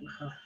Ajá.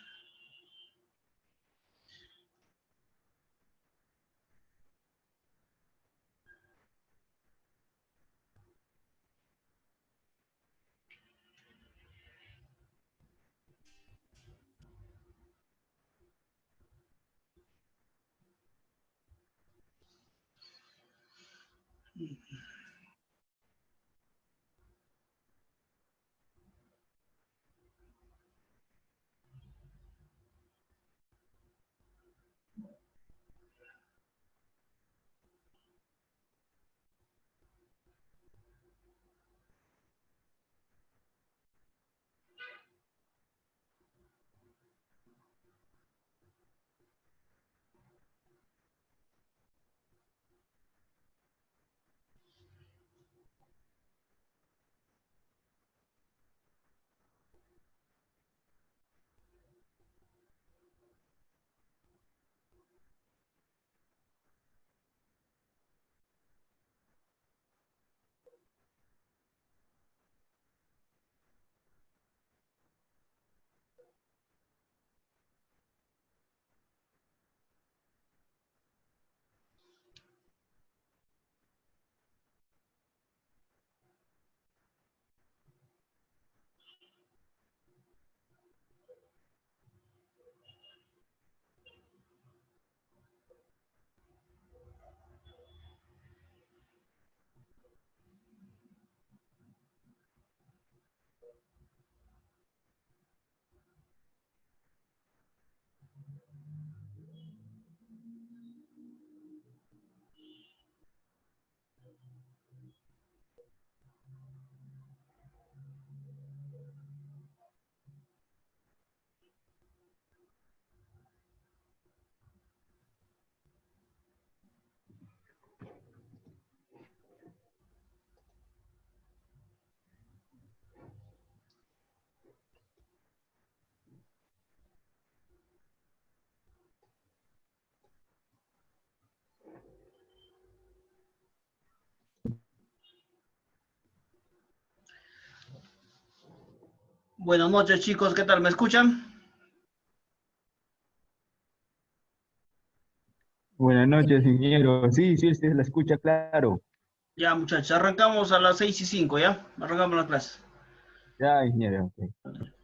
Buenas noches, chicos. ¿Qué tal? ¿Me escuchan? Buenas noches, ingeniero. Sí, sí, usted la escucha claro. Ya, muchachos. Arrancamos a las 6:05, ¿ya? Arrancamos la clase. Ya, ingeniero. Ok.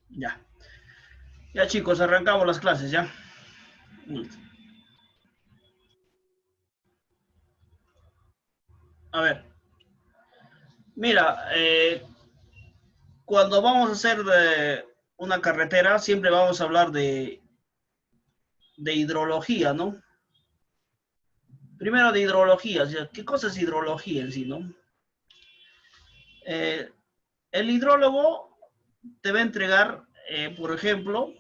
Ya. Ya, chicos, arrancamos las clases, ¿ya? A ver. Mira, cuando vamos a hacer una carretera, siempre vamos a hablar de hidrología, ¿no? Primero de hidrología. O sea, ¿qué cosa es hidrología en sí, no? Eh, el hidrólogo te va a entregar, por ejemplo,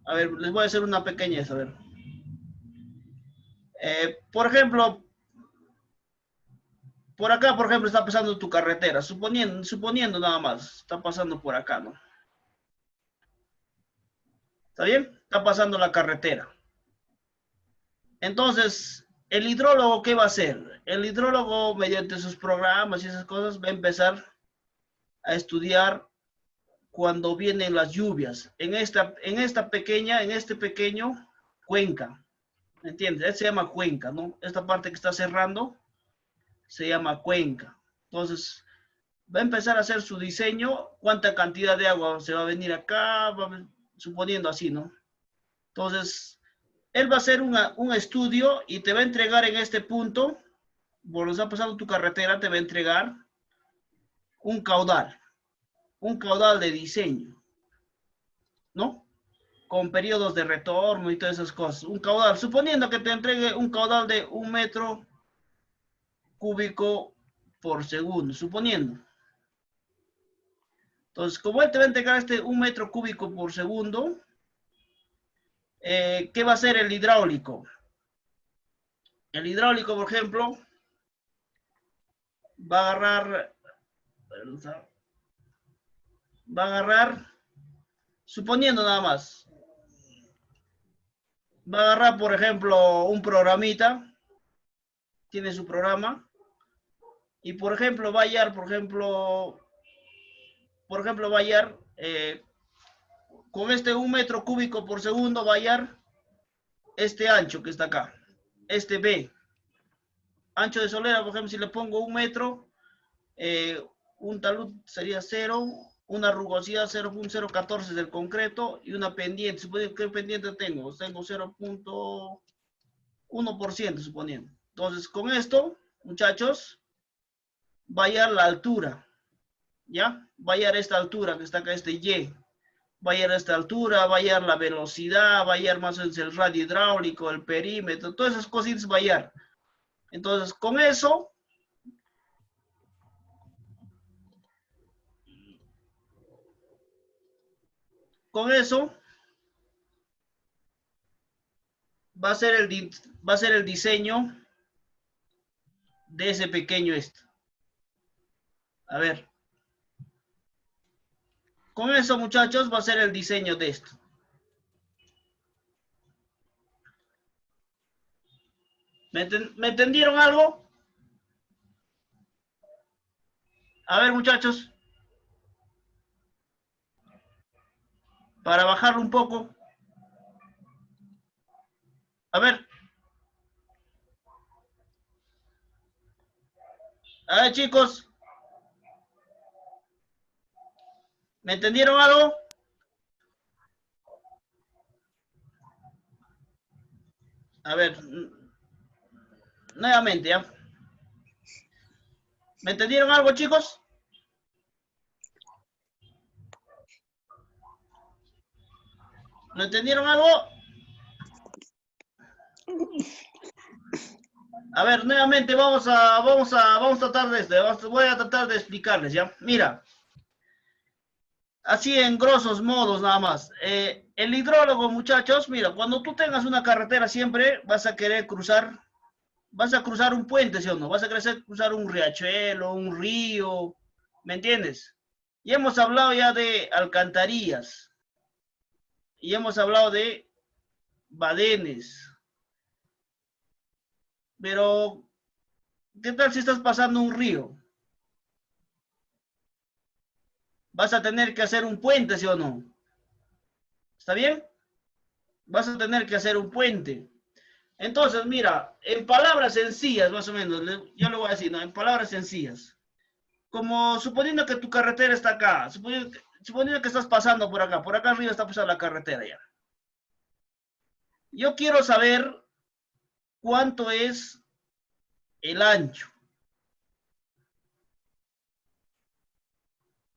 a ver, les voy a hacer una pequeñez, a ver. Por ejemplo, por acá, por ejemplo, está pasando tu carretera, suponiendo nada más, está pasando por acá, ¿no? ¿Está bien? Está pasando la carretera. Entonces, el hidrólogo, ¿qué va a hacer? El hidrólogo, mediante sus programas y esas cosas, va a empezar a estudiar cuando vienen las lluvias en este pequeño cuenca. ¿Me entiendes? Este se llama cuenca, ¿no? Esta parte que está cerrando se llama cuenca. Entonces, va a empezar a hacer su diseño, cuánta cantidad de agua se va a venir acá, suponiendo así, ¿no? Entonces, él va a hacer un estudio y te va a entregar en este punto por lo que está pasando tu carretera, te va a entregar un caudal de diseño, ¿no? Con periodos de retorno y todas esas cosas. Un caudal, suponiendo que te entregue un caudal de 1 metro cúbico por segundo, suponiendo. Entonces, como él te va a entregar este 1 metro cúbico por segundo, ¿qué va a hacer el hidráulico? El hidráulico, por ejemplo, va a agarrar, suponiendo nada más, va a agarrar, por ejemplo, un programita, tiene su programa, y por ejemplo, va a hallar, va a hallar, con este 1 metro cúbico por segundo, va a hallar este ancho que está acá, este B. Ancho de solera, por ejemplo, si le pongo 1 metro, un talud sería 0, una rugosidad 0.014 del concreto y una pendiente. Suponiendo que pendiente tengo 0.1%, suponiendo. Entonces, con esto, muchachos, va a hallar la altura, ¿ya? Va a hallar esta altura que está acá, este Y. Va a hallar esta altura, va a hallar la velocidad, va a hallar más o menos el radio hidráulico, el perímetro, todas esas cositas va a hallar. Entonces, con eso, va a ser el diseño de ese pequeño esto. A ver. Con eso, muchachos, va a ser el diseño de esto. ¿Me entendieron algo? A ver, muchachos. Para bajarlo un poco. A ver. A ver, chicos. ¿Me entendieron algo? A ver. Nuevamente, ¿ya? ¿Me entendieron algo, chicos? ¿Me entendieron algo? A ver, nuevamente vamos a tratar de esto. Voy a tratar de explicarles, ¿ya? Mira. Así en grosos modos nada más. El hidrólogo, muchachos, mira, cuando tú tengas una carretera siempre vas a querer cruzar un puente, ¿sí o no? Vas a querer cruzar un riachuelo, un río, ¿me entiendes? Y hemos hablado ya de alcantarillas, y hemos hablado de badenes, pero ¿qué tal si estás pasando un río? Vas a tener que hacer un puente, ¿sí o no? ¿Está bien? Vas a tener que hacer un puente. Entonces, mira, en palabras sencillas, más o menos, yo le voy a decir, ¿no? En palabras sencillas. Como suponiendo que tu carretera está acá, suponiendo que estás pasando por acá arriba está pasando la carretera ya. Yo quiero saber cuánto es el ancho.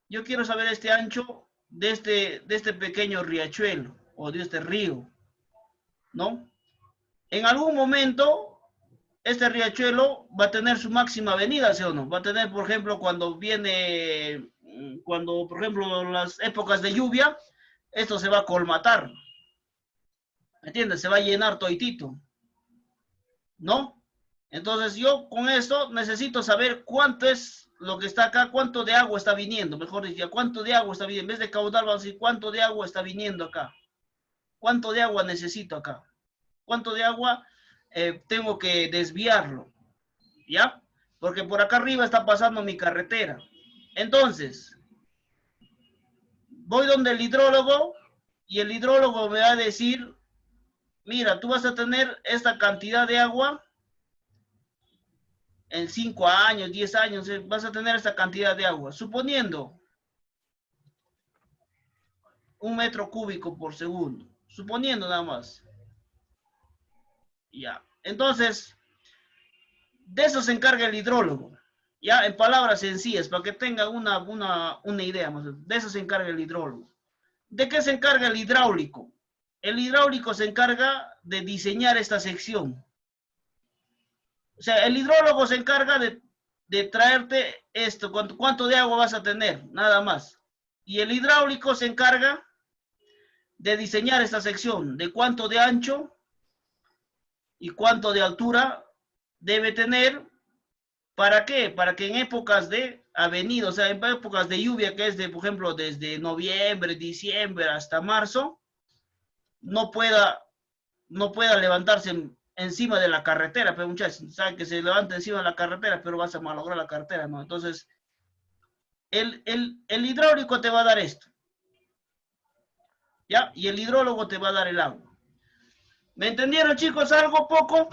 Yo quiero saber este ancho de este pequeño riachuelo o de este río, ¿no? En algún momento, este riachuelo va a tener su máxima avenida, ¿sí o no? Va a tener, por ejemplo, por ejemplo, las épocas de lluvia, esto se va a colmatar, ¿me entiendes? Se va a llenar toitito, ¿no? Entonces yo con esto necesito saber cuánto es lo que está acá, cuánto de agua está viniendo, mejor dicho, cuánto de agua está viniendo, en vez de caudal vamos a decir cuánto de agua está viniendo acá, cuánto de agua necesito acá, cuánto de agua tengo que desviarlo, ¿ya? Porque por acá arriba está pasando mi carretera. Entonces, voy donde el hidrólogo y el hidrólogo me va a decir, mira, tú vas a tener esta cantidad de agua en 5 años, 10 años, vas a tener esta cantidad de agua, suponiendo 1 metro cúbico por segundo, suponiendo nada más. Ya, entonces, De eso se encarga el hidrólogo. Ya, en palabras sencillas, para que tengan una idea más. De eso se encarga el hidrólogo. ¿De qué se encarga el hidráulico? El hidráulico se encarga de diseñar esta sección. O sea, el hidrólogo se encarga de traerte esto, cuánto de agua vas a tener, nada más. Y el hidráulico se encarga de diseñar esta sección, de cuánto de ancho y cuánto de altura debe tener. ¿Para qué? Para que en épocas de avenida, o sea, en épocas de lluvia, que es de, por ejemplo, desde noviembre, diciembre hasta marzo, no pueda, no pueda levantarse encima de la carretera. Pero muchachos, saben que se levanta encima de la carretera, pero vas a malograr la carretera, ¿no? Entonces, el hidráulico te va a dar esto, ¿ya? Y el hidrólogo te va a dar el agua. ¿Me entendieron, chicos? ¿Algo poco?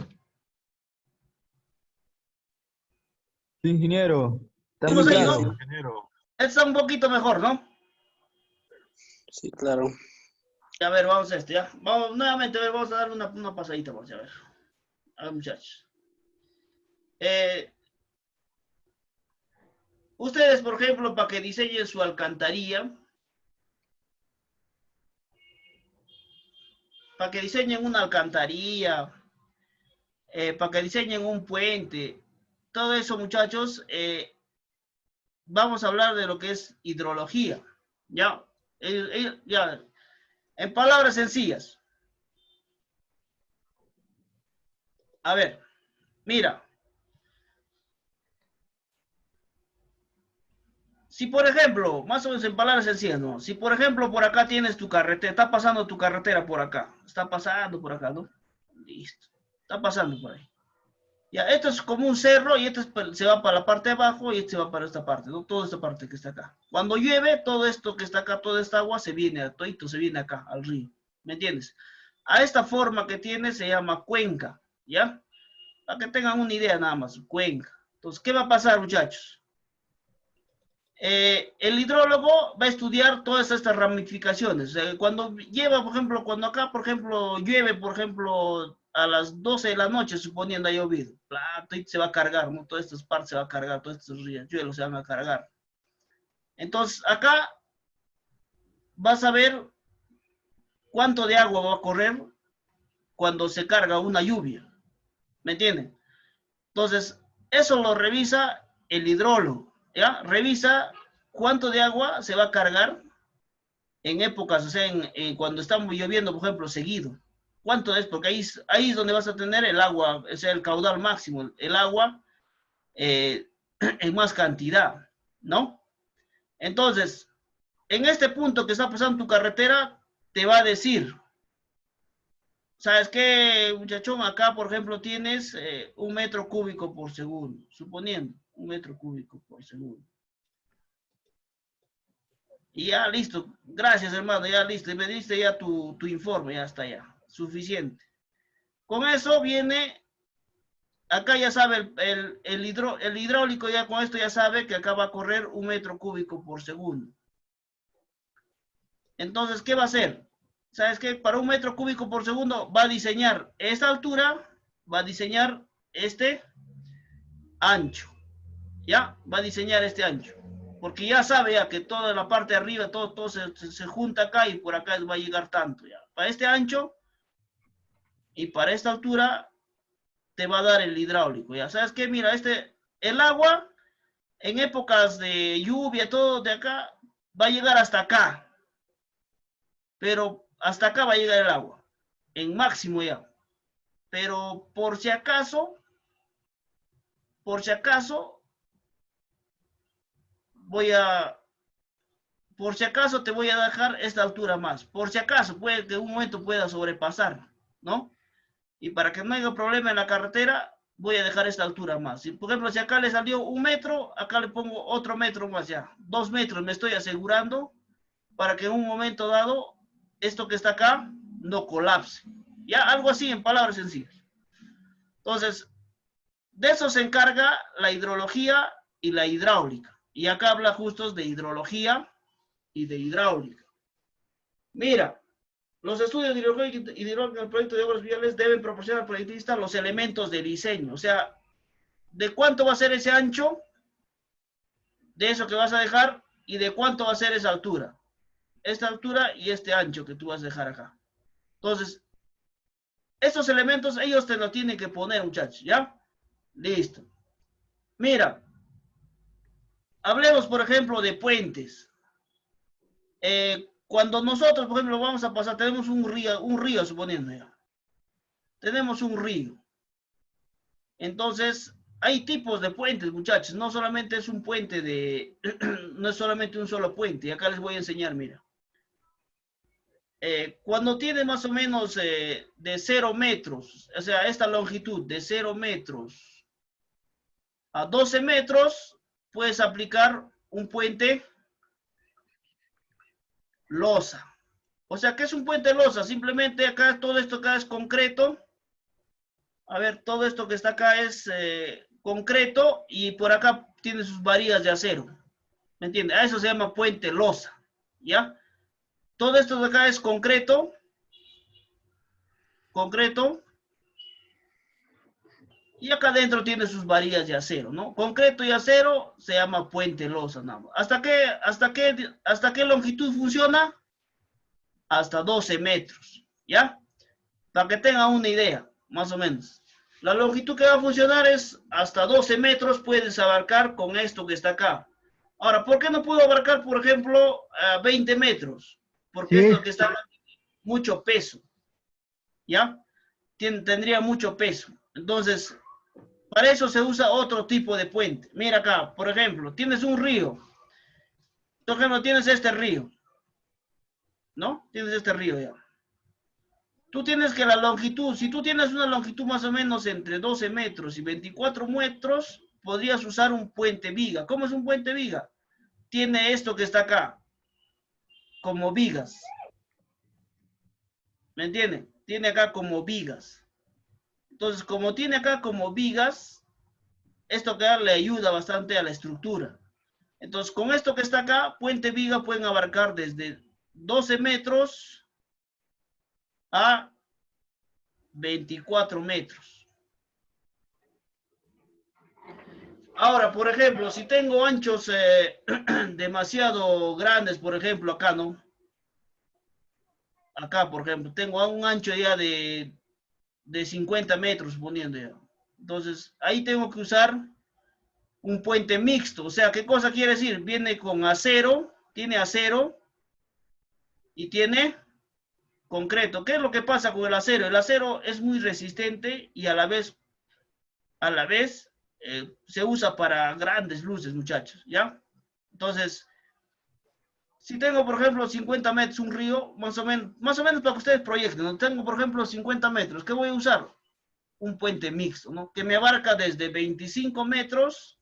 Sí, ingeniero. Está Vamos muy ahí, claro, ¿no? ingeniero. Está un poquito mejor, ¿no? Sí, claro. A ver, vamos a esto, ¿ya? Vamos nuevamente, a ver, vamos a darle una pasadita, vamos a ver. A ver, muchachos. Ustedes, por ejemplo, para que diseñen su alcantarilla, para que diseñen una alcantarilla, para que diseñen un puente, todo eso, muchachos, vamos a hablar de lo que es hidrología, ¿ya? Ya, en palabras sencillas. A ver, mira. Si por ejemplo, más o menos en palabras sencillas, ¿no? Si por ejemplo por acá tienes tu carretera, está pasando tu carretera por acá, está pasando por acá, ¿no? Listo, está pasando por ahí. Ya, esto es como un cerro y esto se va para la parte de abajo y este se va para esta parte, ¿no? Toda esta parte que está acá. Cuando llueve, todo esto que está acá, toda esta agua se viene, todito se viene acá, al río, ¿me entiendes? A esta forma que tiene se llama cuenca, ¿ya? Para que tengan una idea nada más, cuenca. Entonces, ¿qué va a pasar, muchachos? El hidrólogo va a estudiar todas estas ramificaciones. Cuando lleva, por ejemplo, cuando acá, por ejemplo, llueve, por ejemplo, a las 12 de la noche, suponiendo ha llovido, se va a cargar, ¿no? Todas estas partes se va a cargar, todos estos riachuelos se van a cargar. Entonces, acá vas a ver cuánto de agua va a correr cuando se carga una lluvia. ¿Me entienden? Entonces, eso lo revisa el hidrólogo, ¿ya? Revisa cuánto de agua se va a cargar en épocas, o sea, cuando estamos lloviendo, por ejemplo, seguido. ¿Cuánto es? Porque ahí es donde vas a tener el agua, o sea, el caudal máximo, el agua en más cantidad, ¿no? Entonces, en este punto que está pasando tu carretera, te va a decir, ¿sabes qué, muchachón? Acá, por ejemplo, tienes 1 metro cúbico por segundo, suponiendo 1 metro cúbico por segundo. Y ya listo, gracias hermano, ya listo, me diste ya tu informe, ya está ya, suficiente. Con eso viene, acá ya sabe el hidráulico, ya con esto ya sabe que acá va a correr 1 metro cúbico por segundo. Entonces, ¿qué va a hacer? ¿Sabes qué? Para 1 metro cúbico por segundo va a diseñar esta altura, va a diseñar este ancho, ¿ya? Va a diseñar este ancho. Porque ya sabe ya que toda la parte de arriba, todo se junta acá y por acá va a llegar tanto ya. Para este ancho y para esta altura te va a dar el hidráulico, ya. ¿Sabes qué? Mira, el agua en épocas de lluvia, todo de acá, va a llegar hasta acá. Pero hasta acá va a llegar el agua, en máximo ya. Pero por si acaso, por si acaso te voy a dejar esta altura más. Por si acaso, puede que en un momento pueda sobrepasar, ¿no? Y para que no haya problema en la carretera, voy a dejar esta altura más. Si, por ejemplo, si acá le salió 1 metro, acá le pongo otro metro más ya. 2 metros me estoy asegurando para que en un momento dado, esto que está acá no colapse. Ya, algo así en palabras sencillas. Entonces, de eso se encarga la hidrología y la hidráulica. Y acá habla justo de hidrología y de hidráulica. Mira, los estudios de hidrología y del proyecto de obras viales deben proporcionar al proyectista los elementos de diseño. O sea, de cuánto va a ser ese ancho, de eso que vas a dejar, y de cuánto va a ser esa altura. Esta altura y este ancho que tú vas a dejar acá. Entonces, estos elementos ellos te lo tienen que poner, muchachos, ¿ya? Listo. Mira, hablemos, por ejemplo, de puentes. Cuando nosotros, por ejemplo, vamos a pasar, tenemos un río suponiendo ya. Tenemos un río. Entonces, hay tipos de puentes, muchachos. No solamente es un puente de... no es solamente un solo puente. Y acá les voy a enseñar, mira. Cuando tiene más o menos de 0 metros, o sea, esta longitud de 0 metros a 12 metros, puedes aplicar un puente losa. O sea, ¿qué es un puente losa? Simplemente acá, todo esto acá es concreto. A ver, todo esto que está acá es concreto y por acá tiene sus varillas de acero. ¿Me entiendes? A eso se llama puente losa. ¿Ya? Todo esto de acá es concreto. Concreto. Y acá adentro tiene sus varillas de acero, ¿no? Concreto y acero se llama puente losa, nada más. ¿Hasta qué longitud funciona? Hasta 12 metros, ¿ya? Para que tengan una idea, más o menos. La longitud que va a funcionar es hasta 12 metros, puedes abarcar con esto que está acá. Ahora, ¿por qué no puedo abarcar, por ejemplo, 20 metros? Porque Sí, esto que está mucho peso, ¿ya? Tendría mucho peso. Entonces, para eso se usa otro tipo de puente. Mira acá, por ejemplo, tienes un río. Por ejemplo, tienes este río, ¿no? Tienes este río ya. Tú tienes que la longitud, si tú tienes una longitud más o menos entre 12 metros y 24 metros, podrías usar un puente viga. ¿Cómo es un puente viga? Tiene esto que está acá, como vigas. ¿Me entienden? Tiene acá como vigas. Entonces, como tiene acá como vigas, esto que le ayuda bastante a la estructura. Entonces, con esto que está acá, puente viga pueden abarcar desde 12 metros a 24 metros. Ahora, por ejemplo, si tengo anchos demasiado grandes, por ejemplo, acá, ¿no? Acá, por ejemplo, tengo un ancho ya de 50 metros, suponiendo ya. Entonces, ahí tengo que usar un puente mixto. O sea, ¿qué cosa quiere decir? Viene con acero, tiene acero y tiene concreto. ¿Qué es lo que pasa con el acero? El acero es muy resistente y a la vez se usa para grandes luces, muchachos, ¿ya? Entonces, si tengo, por ejemplo, 50 metros un río, más o menos para que ustedes proyecten, ¿no? Tengo, por ejemplo, 50 metros, ¿qué voy a usar? Un puente mixto, ¿no? Que me abarca desde 25 metros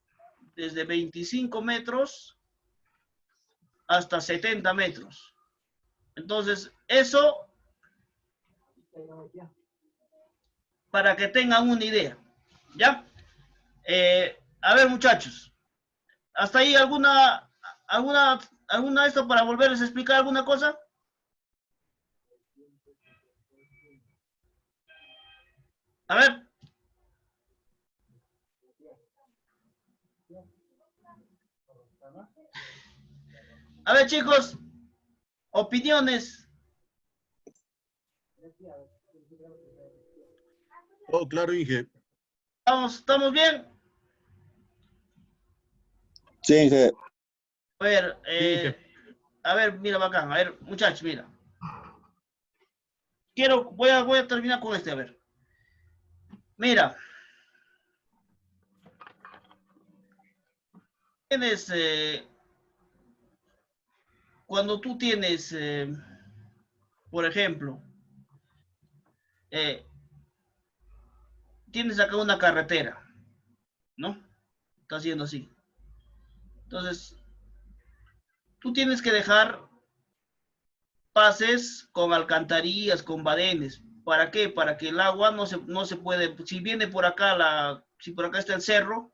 hasta 70 metros. Entonces, eso para que tengan una idea, ¿ya? A ver, muchachos, ¿hasta ahí alguna de esto para volverles a explicar alguna cosa? A ver. A ver, chicos, opiniones. Oh, claro, Inge. ¿Estamos bien? Sí, Inge. A a ver, mira, bacán. A ver, muchachos, mira. Voy a terminar con este, a ver. Mira. Tienes, cuando tú tienes, por ejemplo, eh, tienes acá una carretera, ¿no? Está haciendo así. Entonces, tú tienes que dejar pases con alcantarillas, con badenes. ¿Para qué? Para que el agua no se puede, si viene por acá, si por acá está el cerro,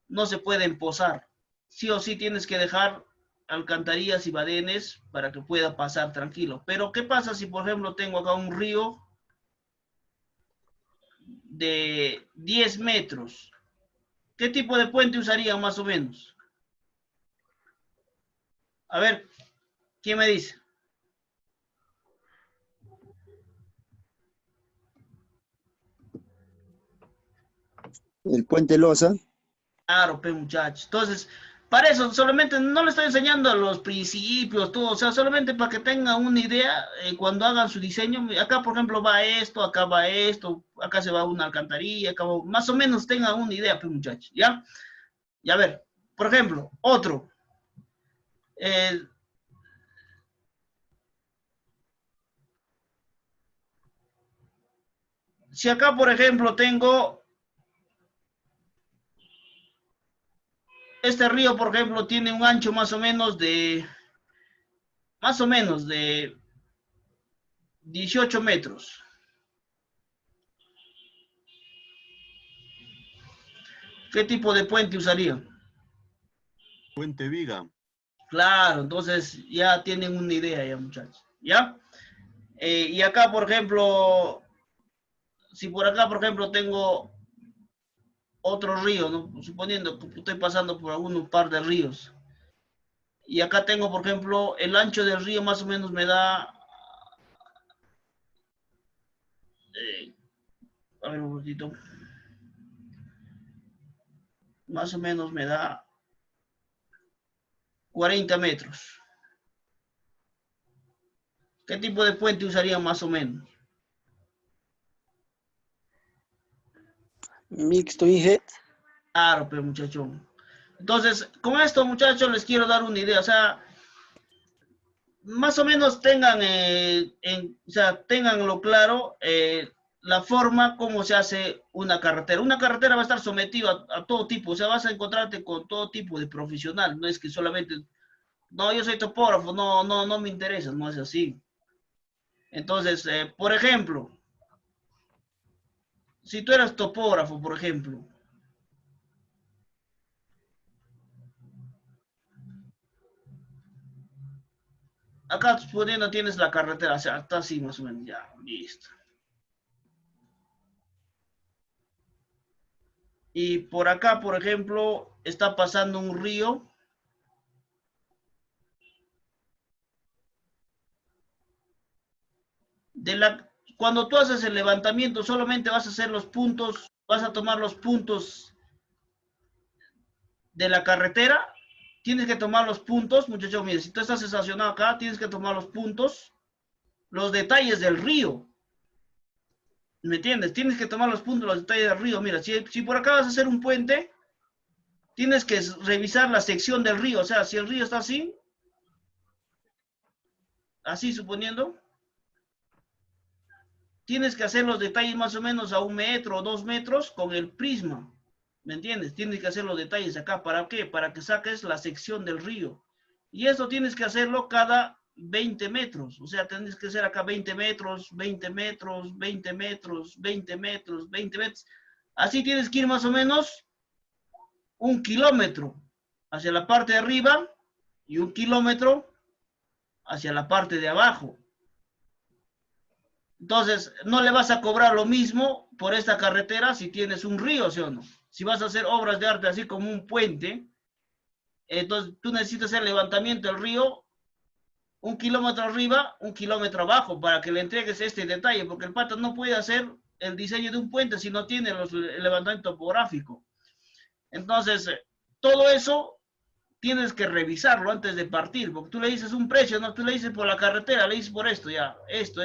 no se puede empozar. Sí o sí tienes que dejar alcantarillas y badenes para que pueda pasar tranquilo. Pero ¿qué pasa si, por ejemplo, tengo acá un río de 10 metros? ¿Qué tipo de puente usarían más o menos? A ver, ¿quién me dice? El puente Loza. Claro, pe muchachos. Entonces, para eso solamente no le estoy enseñando los principios, todo, o sea, solamente para que tengan una idea cuando hagan su diseño. Acá, por ejemplo, va esto, acá se va una alcantarilla, acá más o menos tengan una idea, pe muchachos, ¿ya? Y a ver, por ejemplo, otro. Eh, si acá, por ejemplo, tengo este río, por ejemplo, tiene un ancho más o menos de 18 metros. ¿Qué tipo de puente usarían? Puente Viga. Claro, entonces ya tienen una idea ya, muchachos. ¿Ya? Y acá, por ejemplo, si por acá, por ejemplo, tengo otro río, ¿no? Suponiendo que estoy pasando por algunos par de ríos. Y acá tengo, por ejemplo, el ancho del río más o menos me da... a ver un poquito. Más o menos me da 40 metros. ¿Qué tipo de puente usarían más o menos? Mixto, Inge. Claro, pero muchacho. Entonces, con esto, muchachos, les quiero dar una idea. O sea, más o menos tengan, o sea, tenganlo claro la forma como se hace una carretera. Una carretera va a estar sometida a todo tipo, o sea, vas a encontrarte con todo tipo de profesional. No es que solamente, no, yo soy topógrafo, no me interesa, no es así. Entonces, por ejemplo, si tú eres topógrafo, por ejemplo, acá suponiendo tienes la carretera, o sea, está así más o menos, ya, listo. Y por acá, por ejemplo, está pasando un río. Cuando tú haces el levantamiento, solamente vas a hacer los puntos, vas a tomar los puntos de la carretera. Tienes que tomar los puntos, muchachos, mire, si tú estás estacionado acá, tienes que tomar los puntos, los detalles del río. ¿Me entiendes? Tienes que tomar los puntos, los detalles del río. Mira, si por acá vas a hacer un puente, tienes que revisar la sección del río. O sea, si el río está así suponiendo, tienes que hacer los detalles más o menos a 1 metro o 2 metros con el prisma. ¿Me entiendes? Tienes que hacer los detalles acá. ¿Para qué? Para que saques la sección del río. Y eso tienes que hacerlo cada 20 metros. O sea, tienes que hacer acá 20 metros, 20 metros, 20 metros, 20 metros, 20 metros. Así tienes que ir más o menos 1 kilómetro hacia la parte de arriba y 1 kilómetro hacia la parte de abajo. Entonces, no le vas a cobrar lo mismo por esta carretera si tienes un río, ¿sí o no? Si vas a hacer obras de arte así como un puente, entonces tú necesitas el levantamiento del río 1 kilómetro arriba, 1 kilómetro abajo, para que le entregues este detalle, porque el pata no puede hacer el diseño de un puente si no tiene el levantamiento topográfico. Entonces, todo eso tienes que revisarlo antes de partir, porque tú le dices un precio, no, tú le dices por la carretera, le dices por esto, ya, esto.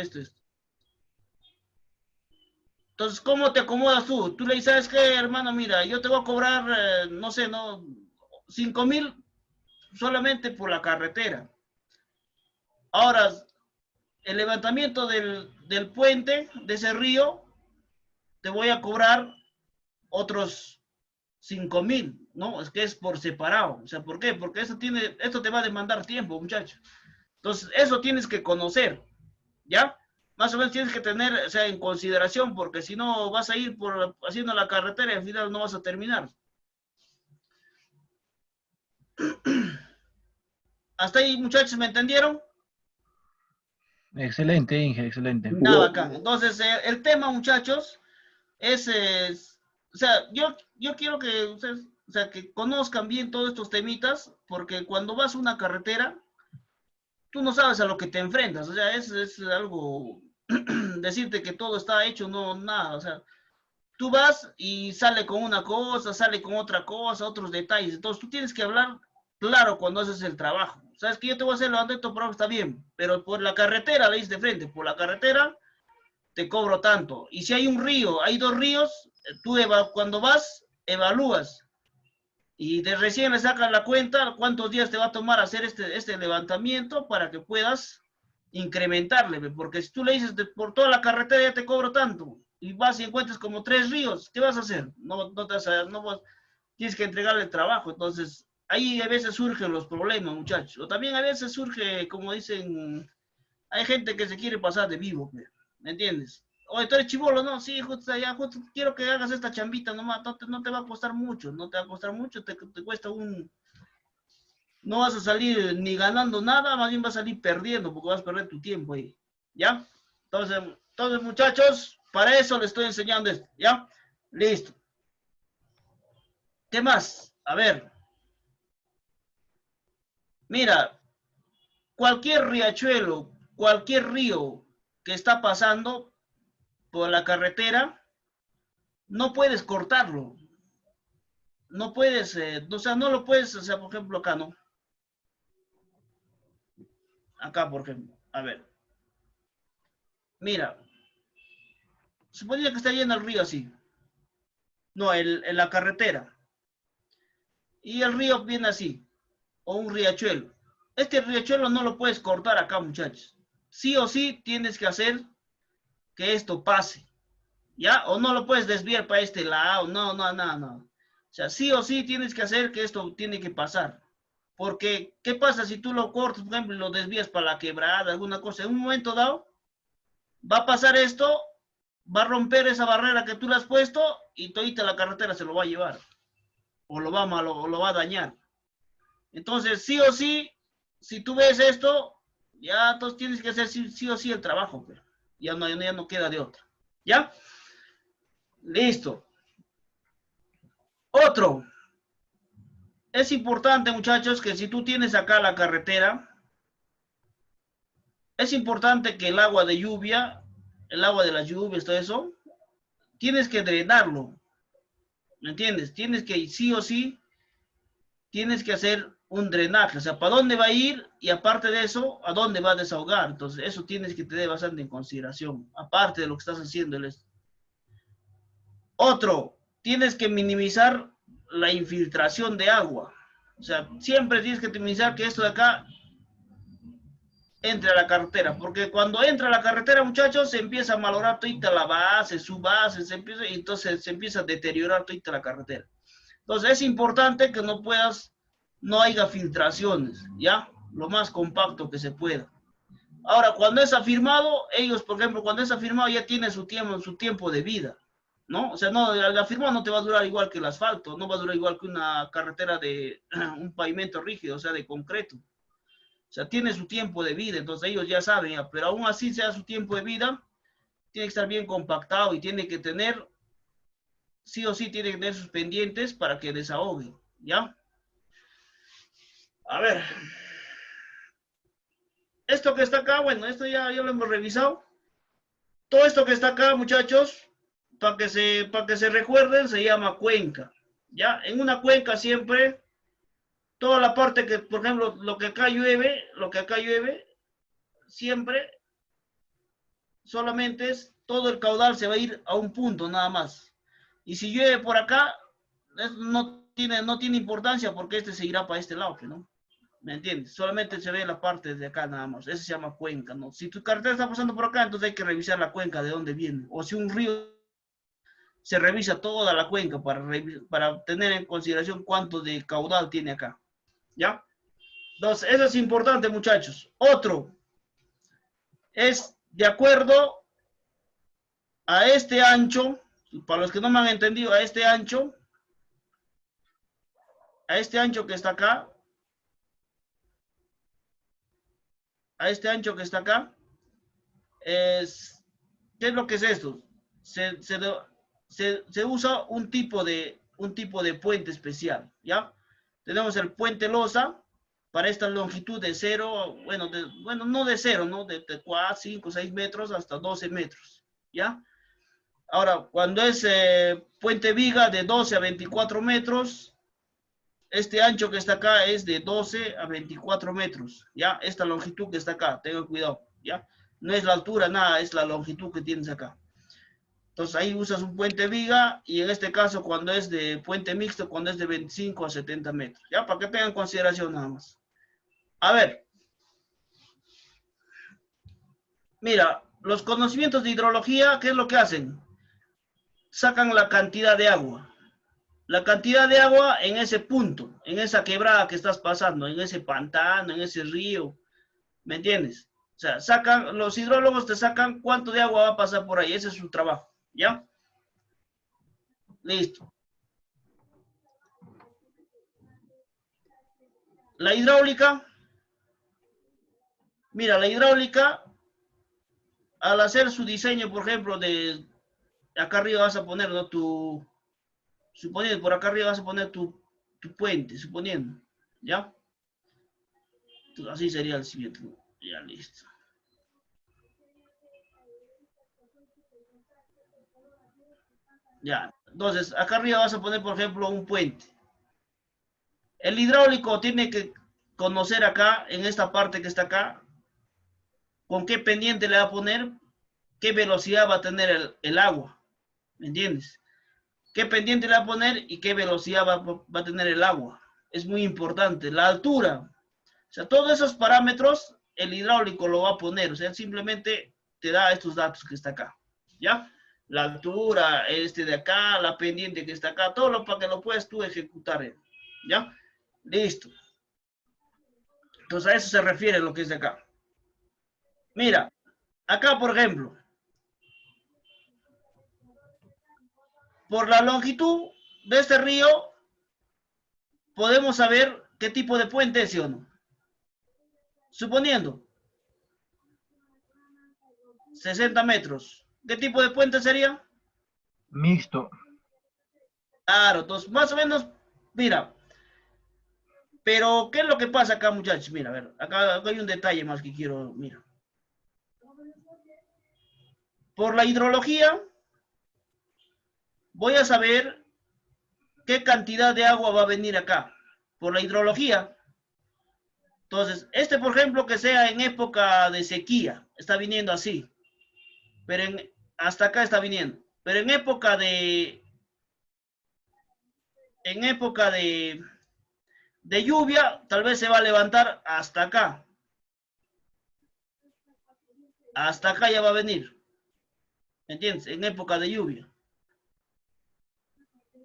Entonces, ¿cómo te acomodas tú? Tú le dices, ¿sabes qué, hermano? Mira, yo te voy a cobrar, no sé, no, 5,000 solamente por la carretera. Ahora, el levantamiento del puente, de ese río, te voy a cobrar otros 5,000, ¿no? Es que es por separado. O sea, ¿por qué? Porque esto te va a demandar tiempo, muchachos. Entonces, eso tienes que conocer, ¿ya? Más o menos tienes que tener, o sea, en consideración, porque si no vas a ir haciendo la carretera y al final no vas a terminar. ¿Hasta ahí, muchachos, me entendieron? Excelente, Inge, excelente. Nada, bacán. Entonces, el tema, muchachos, es o sea, yo quiero que ustedes, o sea, que conozcan bien todos estos temitas, porque cuando vas a una carretera, tú no sabes a lo que te enfrentas, o sea, es algo, decirte que todo está hecho, no, nada, o sea, tú vas y sale con una cosa, sale con otra cosa, otros detalles. Entonces tú tienes que hablar claro cuando haces el trabajo. Sabes que yo te voy a hacer levantamiento de tu programa, está bien, pero por la carretera le dices de frente, por la carretera te cobro tanto. Y si hay un río, hay dos ríos, tú cuando vas, evalúas. Y de recién le sacas la cuenta cuántos días te va a tomar hacer este levantamiento para que puedas incrementarle. Porque si tú le dices por toda la carretera ya te cobro tanto y vas y encuentras como 3 ríos, ¿qué vas a hacer? No te vas a, no vas, tienes que entregarle el trabajo. Entonces, ahí a veces surgen los problemas, muchachos. O también a veces surge, como dicen, hay gente que se quiere pasar de vivo, ¿me entiendes? Oye, tú eres chibolo, ¿no? Sí, justo, ya, justo quiero que hagas esta chambita nomás, no te va a costar mucho, no te va a costar mucho, te cuesta no vas a salir ni ganando nada, más bien vas a salir perdiendo, porque vas a perder tu tiempo ahí, ¿ya? Entonces, muchachos, para eso les estoy enseñando esto, ¿ya? Listo. ¿Qué más? A ver. Mira, cualquier riachuelo, cualquier río que está pasando por la carretera, no puedes cortarlo. No puedes, o sea, no lo puedes, o sea, por ejemplo, acá, ¿no? Acá, por ejemplo, a ver. Mira, suponía que está yendo el río así. No, en la carretera. Y el río viene así, o un riachuelo. Este riachuelo no lo puedes cortar acá, muchachos. Sí o sí tienes que hacer que esto pase, ¿ya? O no lo puedes desviar para este lado, no. O sea, sí o sí tienes que hacer que esto tiene que pasar. Porque, ¿qué pasa si tú lo cortas, por ejemplo, y lo desvías para la quebrada, alguna cosa? En un momento dado, va a pasar esto, va a romper esa barrera que tú le has puesto y todita la carretera se lo va a llevar. O lo va a dañar. Entonces, sí o sí, si tú ves esto, ya entonces tienes que hacer sí o sí el trabajo, pero ya no queda de otra. ¿Ya? Listo. Otro. Es importante, muchachos, que si tú tienes acá la carretera, es importante que el agua de lluvia, el agua de las lluvias, todo eso, tienes que drenarlo. ¿Me entiendes? Tienes que, sí o sí, tienes que hacer un drenaje. O sea, ¿para dónde va a ir? Y aparte de eso, ¿a dónde va a desahogar? Entonces, eso tienes que tener bastante en consideración. Aparte de lo que estás haciendo. Otro, tienes que minimizar la infiltración de agua. O sea, siempre tienes que minimizar que esto de acá entre a la carretera, porque cuando entra a la carretera, muchachos, se empieza a malograr toda la base, su base, y entonces se empieza a deteriorar toda la carretera. Entonces es importante que no haya filtraciones, ¿ya? Lo más compacto que se pueda. Ahora, cuando es afirmado, ellos, por ejemplo, cuando es afirmado ya tiene su tiempo de vida, ¿no? O sea, no, el afirmado no te va a durar igual que el asfalto, no va a durar igual que una carretera de un pavimento rígido, o sea, de concreto. O sea, tiene su tiempo de vida, entonces ellos ya saben, ya, pero aún así sea su tiempo de vida, tiene que estar bien compactado y tiene que tener, sí o sí, tiene que tener sus pendientes para que desahogue, ¿ya? A ver, esto que está acá, bueno, esto ya lo hemos revisado. Todo esto que está acá, muchachos, para que se recuerden, se llama cuenca, ¿ya? En una cuenca siempre, toda la parte que, por ejemplo, lo que acá llueve, siempre solamente todo el caudal se va a ir a un punto nada más. Y si llueve por acá, no tiene importancia porque este se irá para este lado, ¿no? ¿Me entiendes? Solamente se ve la parte de acá nada más. Eso se llama cuenca, ¿no? Si tu carretera está pasando por acá, entonces hay que revisar la cuenca de dónde viene. O si un río, se revisa toda la cuenca para tener en consideración cuánto de caudal tiene acá. ¿Ya? Entonces, eso es importante, muchachos. Otro es de acuerdo a este ancho, para los que no me han entendido, a este ancho que está acá, a este ancho que está acá, ¿qué es lo que es esto? Se se usa un tipo de puente especial, ¿ya? Tenemos el puente losa para esta longitud de 0, bueno, no de 0, ¿no? De 4, 5, 6 metros hasta 12 metros, ¿ya? Ahora, cuando es puente viga de 12 a 24 metros, este ancho que está acá es de 12 a 24 metros, ¿ya? Esta longitud que está acá, tengan cuidado, ¿ya? No es la altura, nada, es la longitud que tienes acá. Entonces ahí usas un puente viga y en este caso cuando es de puente mixto, cuando es de 25 a 70 metros, ¿ya? Para que tengan consideración nada más. A ver. Mira, los conocimientos de hidrología, ¿qué es lo que hacen? Sacan la cantidad de agua. La cantidad de agua en ese punto, en esa quebrada que estás pasando, en ese pantano, en ese río, ¿me entiendes? O sea, los hidrólogos te sacan cuánto de agua va a pasar por ahí, ese es su trabajo, ¿ya? Listo. La hidráulica, mira, la hidráulica, al hacer su diseño, por ejemplo, de acá arriba vas a poner, ¿no? Suponiendo, por acá arriba vas a poner tu puente, suponiendo, ¿ya? Entonces, así sería el siguiente, ya listo. Ya, entonces, acá arriba vas a poner, por ejemplo, un puente. El hidráulico tiene que conocer acá, en esta parte que está acá, con qué pendiente le va a poner, qué velocidad va a tener el agua, ¿me entiendes? Qué pendiente le va a poner y qué velocidad va a tener el agua. Es muy importante. La altura. O sea, todos esos parámetros el hidráulico lo va a poner. O sea, simplemente te da estos datos que está acá. ¿Ya? La altura, este de acá, la pendiente que está acá, todo lo para que lo puedas tú ejecutar. ¿Ya? Listo. Entonces a eso se refiere lo que es de acá. Mira, acá por ejemplo, por la longitud de este río, podemos saber qué tipo de puente es, ¿sí o no? Suponiendo 60 metros. ¿Qué tipo de puente sería? Mixto. Claro, entonces más o menos, mira. Pero, ¿qué es lo que pasa acá, muchachos? Mira, a ver, acá hay un detalle más que quiero, mira. Por la hidrología, voy a saber qué cantidad de agua va a venir acá. Por la hidrología. Entonces, por ejemplo, que sea en época de sequía, está viniendo así. Pero hasta acá está viniendo. Pero en época de lluvia, tal vez se va a levantar hasta acá. Hasta acá ya va a venir. ¿Me entiendes? En época de lluvia.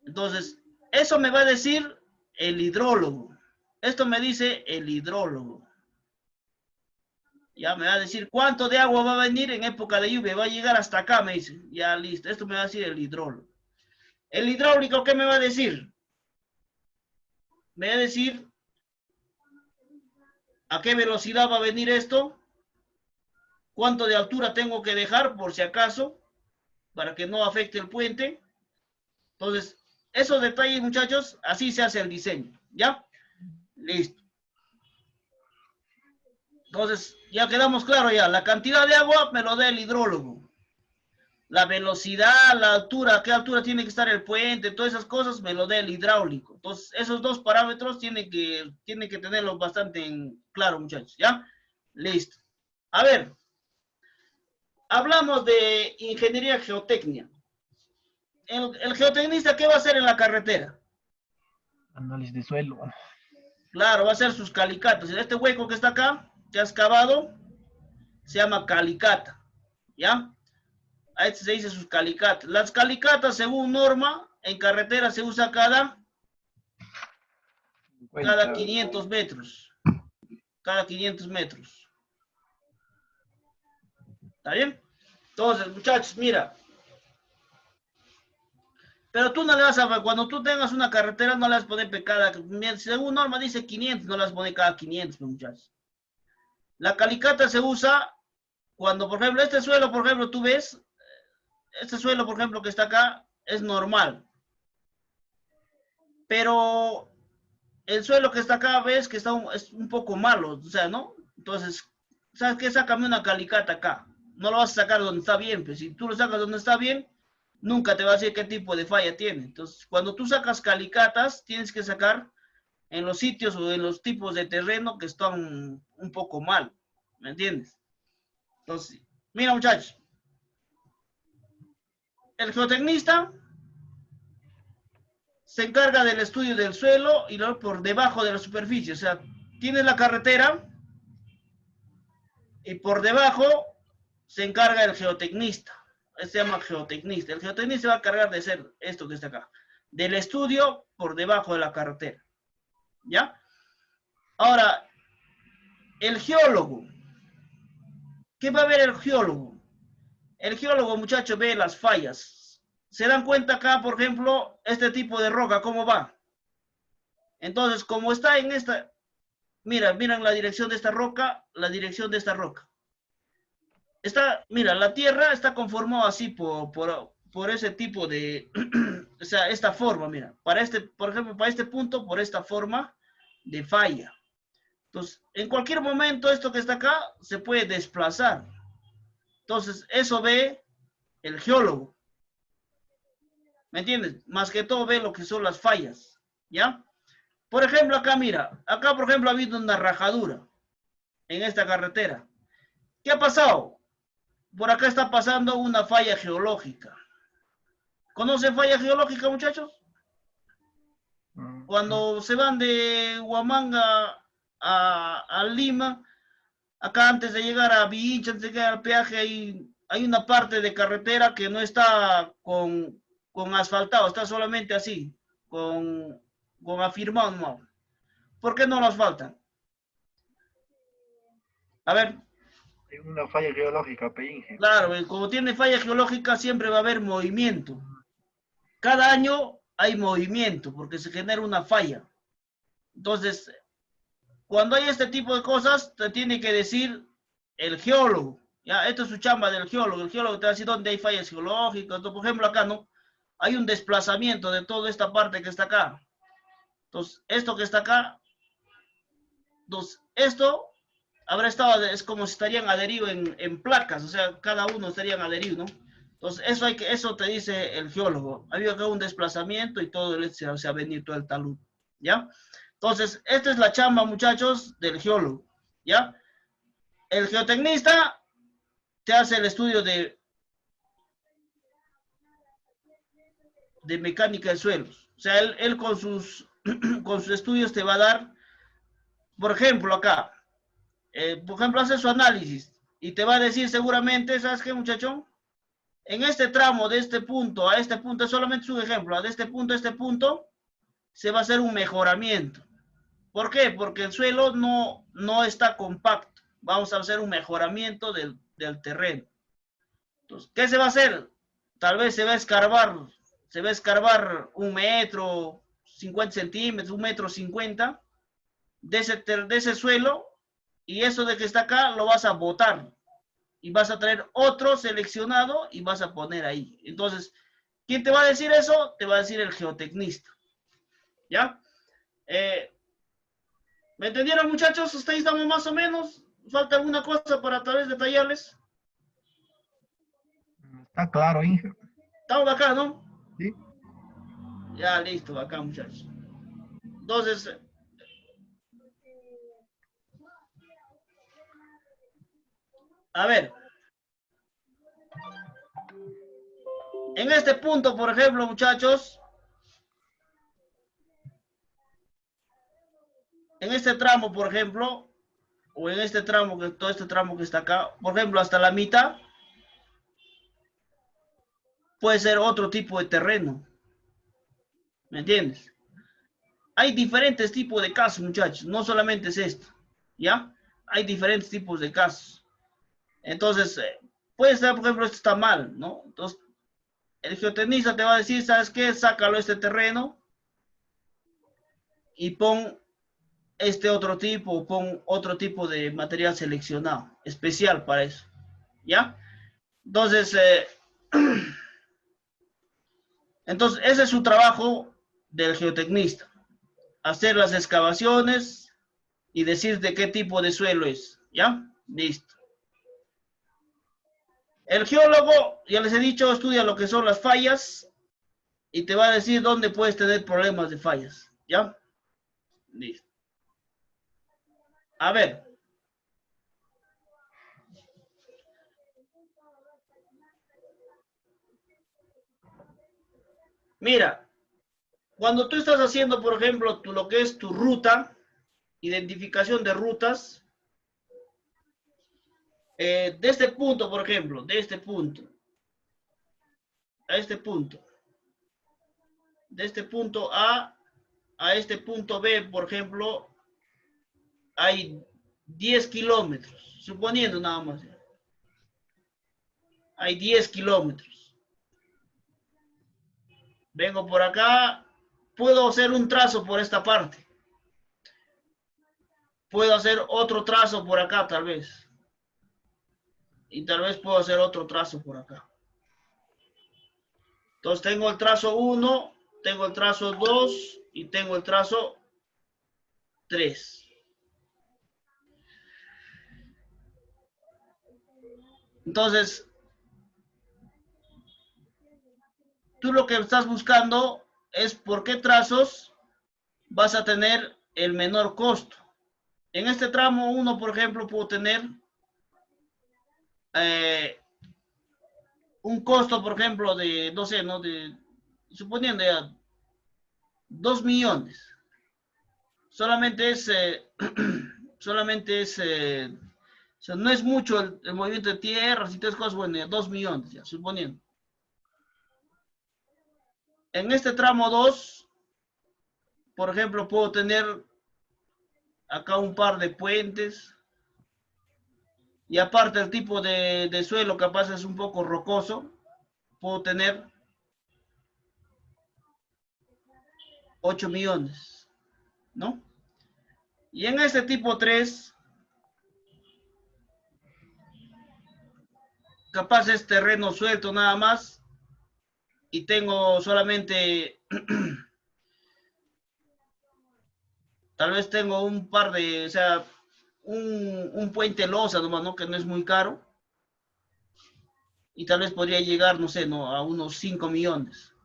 Entonces, eso me va a decir el hidrólogo. Esto me dice el hidrólogo. Ya me va a decir cuánto de agua va a venir en época de lluvia. Va a llegar hasta acá, me dice. Ya listo. Esto me va a decir el hidrólogo. El hidráulico, ¿qué me va a decir? Me va a decir a qué velocidad va a venir esto. Cuánto de altura tengo que dejar por si acaso. Para que no afecte el puente. Entonces, esos detalles, muchachos, así se hace el diseño. ¿Ya? Listo. Entonces, ya quedamos claros ya. La cantidad de agua me lo da el hidrólogo. La velocidad, la altura, qué altura tiene que estar el puente, todas esas cosas me lo da el hidráulico. Entonces, esos dos parámetros tienen que tenerlos bastante en claro, muchachos. ¿Ya? Listo. A ver. Hablamos de ingeniería geotecnia. El geotecnista, ¿qué va a hacer en la carretera? Análisis de suelo. Claro, va a hacer sus calicatas. Este hueco que está acá, que has cavado, se llama calicata. ¿Ya? A este se dice sus calicatas. Las calicatas, según norma, en carretera se usa cada 500 metros. Cada 500 metros. ¿Está bien? Entonces, muchachos, mira. Pero tú no le vas a, cuando tú tengas una carretera, no le vas a poner cada, según norma dice 500, no le vas a poner cada 500, muchachos. La calicata se usa cuando, por ejemplo, este suelo, por ejemplo, tú ves, este suelo, por ejemplo, que está acá, es normal. Pero el suelo que está acá, ves que es un poco malo, o sea, ¿no? Entonces, ¿sabes qué? Sácame una calicata acá. No lo vas a sacar donde está bien, pues si tú lo sacas donde está bien, nunca te va a decir qué tipo de falla tiene. Entonces, cuando tú sacas calicatas, tienes que sacar en los sitios o en los tipos de terreno que están un poco mal, ¿me entiendes? Entonces, mira muchachos, el geotecnista se encarga del estudio del suelo y luego por debajo de la superficie, o sea, tienes la carretera y por debajo se encarga el geotecnista, se llama geotecnista. El geotecnista se va a encargar de hacer esto que está acá, del estudio por debajo de la carretera, ¿ya? Ahora, el geólogo, ¿qué va a ver el geólogo? El geólogo, muchachos, ve las fallas. ¿Se dan cuenta acá, por ejemplo, este tipo de roca, cómo va? Entonces, como está en esta, miran la dirección de esta roca, la dirección de esta roca. Mira, la tierra está conformada así por ese tipo de, o sea, esta forma, mira, por ejemplo, para este punto, por esta forma de falla. Entonces, en cualquier momento esto que está acá se puede desplazar. Entonces, eso ve el geólogo. ¿Me entiendes? Más que todo ve lo que son las fallas, ¿ya? Por ejemplo, acá mira, acá por ejemplo ha habido una rajadura en esta carretera. ¿Qué ha pasado? Por acá está pasando una falla geológica. ¿Conocen falla geológica, muchachos? Cuando se van de Huamanga a Lima, acá antes de llegar a Vincha, antes de llegar al peaje, hay una parte de carretera que no está con asfaltado, está solamente así, con afirmado, no. ¿Por qué no lo asfaltan? A ver. Hay una falla geológica, Peinge. Claro, como tiene falla geológica siempre va a haber movimiento. Cada año hay movimiento porque se genera una falla. Entonces, cuando hay este tipo de cosas, te tiene que decir el geólogo. ¿Ya? Esto es su chamba del geólogo. El geólogo te va a decir dónde hay fallas geológicas. Por ejemplo, acá, ¿no? Hay un desplazamiento de toda esta parte que está acá. Entonces, esto que está acá, entonces, esto habrá estado, es como si estarían adheridos en placas, o sea, cada uno estarían adheridos, ¿no? Entonces, eso te dice el geólogo. Ha habido acá un desplazamiento y todo se ha venido todo el talud, ¿ya? Entonces, esta es la chamba, muchachos, del geólogo, ¿ya? El geotecnista te hace el estudio de mecánica de suelos. O sea, él con sus estudios te va a dar, por ejemplo, acá, hace su análisis y te va a decir seguramente, ¿sabes qué, muchachón? En este tramo, de este punto a este punto, es solamente un ejemplo, de este punto a este punto, se va a hacer un mejoramiento. ¿Por qué? Porque el suelo no está compacto. Vamos a hacer un mejoramiento del terreno. Entonces, ¿qué se va a hacer? Tal vez se va a escarbar 1 metro, 50 centímetros, 1,50 m de ese suelo, y eso de que está acá lo vas a botar y vas a traer otro seleccionado y vas a poner ahí. Entonces, ¿quién te va a decir eso? Te va a decir el geotecnista. ¿Ya? ¿Me entendieron, muchachos? ¿Ustedes estamos más o menos? ¿Falta alguna cosa para tal vez detallarles? Está claro, Inge. Estamos acá, ¿no? Sí. Ya, listo, acá, muchachos. Entonces, a ver. En este punto, por ejemplo, muchachos, en este tramo, por ejemplo, o en este tramo, todo este tramo que está acá, por ejemplo, hasta la mitad, puede ser otro tipo de terreno. ¿Me entiendes? Hay diferentes tipos de casos, muchachos. No solamente es esto, ¿ya? Hay diferentes tipos de casos. Entonces, puede ser, por ejemplo, esto está mal, ¿no? Entonces, el geotecnista te va a decir, ¿sabes qué? Sácalo este terreno y pon este otro tipo, pon otro tipo de material seleccionado, especial para eso, ¿ya? Entonces, Entonces, ese es su trabajo del geotecnista. Hacer las excavaciones y decir de qué tipo de suelo es. ¿Ya? Listo. El geólogo, ya les he dicho, estudia lo que son las fallas y te va a decir dónde puedes tener problemas de fallas. ¿Ya? Listo. A ver. Mira, cuando tú estás haciendo, por ejemplo, lo que es tu ruta, identificación de rutas, de este punto, por ejemplo, de este punto, a este punto, de este punto a este punto B, por ejemplo, hay 10 kilómetros, suponiendo nada más. Hay 10 kilómetros. Vengo por acá, puedo hacer un trazo por esta parte. Puedo hacer otro trazo por acá, tal vez. Y tal vez puedo hacer otro trazo por acá. Entonces tengo el trazo 1, tengo el trazo 2 y tengo el trazo 3. Entonces, tú lo que estás buscando es por qué trazos vas a tener el menor costo. En este tramo 1, por ejemplo, puedo tener un costo, por ejemplo, de, no sé, ¿no? Suponiendo ya 2 millones. Solamente es, solamente es, o sea, no es mucho el movimiento de tierras y todas cosas, bueno, ya 2 millones, ya, suponiendo. En este tramo 2, por ejemplo, puedo tener acá un par de puentes. Y aparte el tipo de suelo capaz es un poco rocoso, puedo tener 8 millones, ¿no? Y en este tipo 3, capaz es terreno suelto nada más, y tengo solamente, tal vez tengo un par de, o sea, un puente losa nomás, ¿no? Que no es muy caro. Y tal vez podría llegar, no sé, ¿no? A unos 5 millones.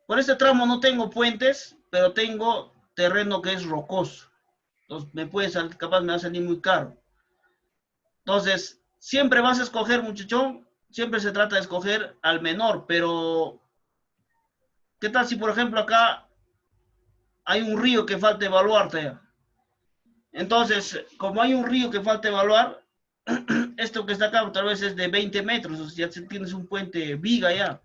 Por este tramo no tengo puentes, pero tengo terreno que es rocoso. Entonces me puede salir, capaz me va a salir muy caro. Entonces, siempre vas a escoger, muchachón, siempre se trata de escoger al menor, pero ¿qué tal si, por ejemplo, acá hay un río que falta evaluar? Entonces, como hay un río que falta evaluar, esto que está acá tal vez es de 20 metros, o sea, ya tienes un puente viga ya,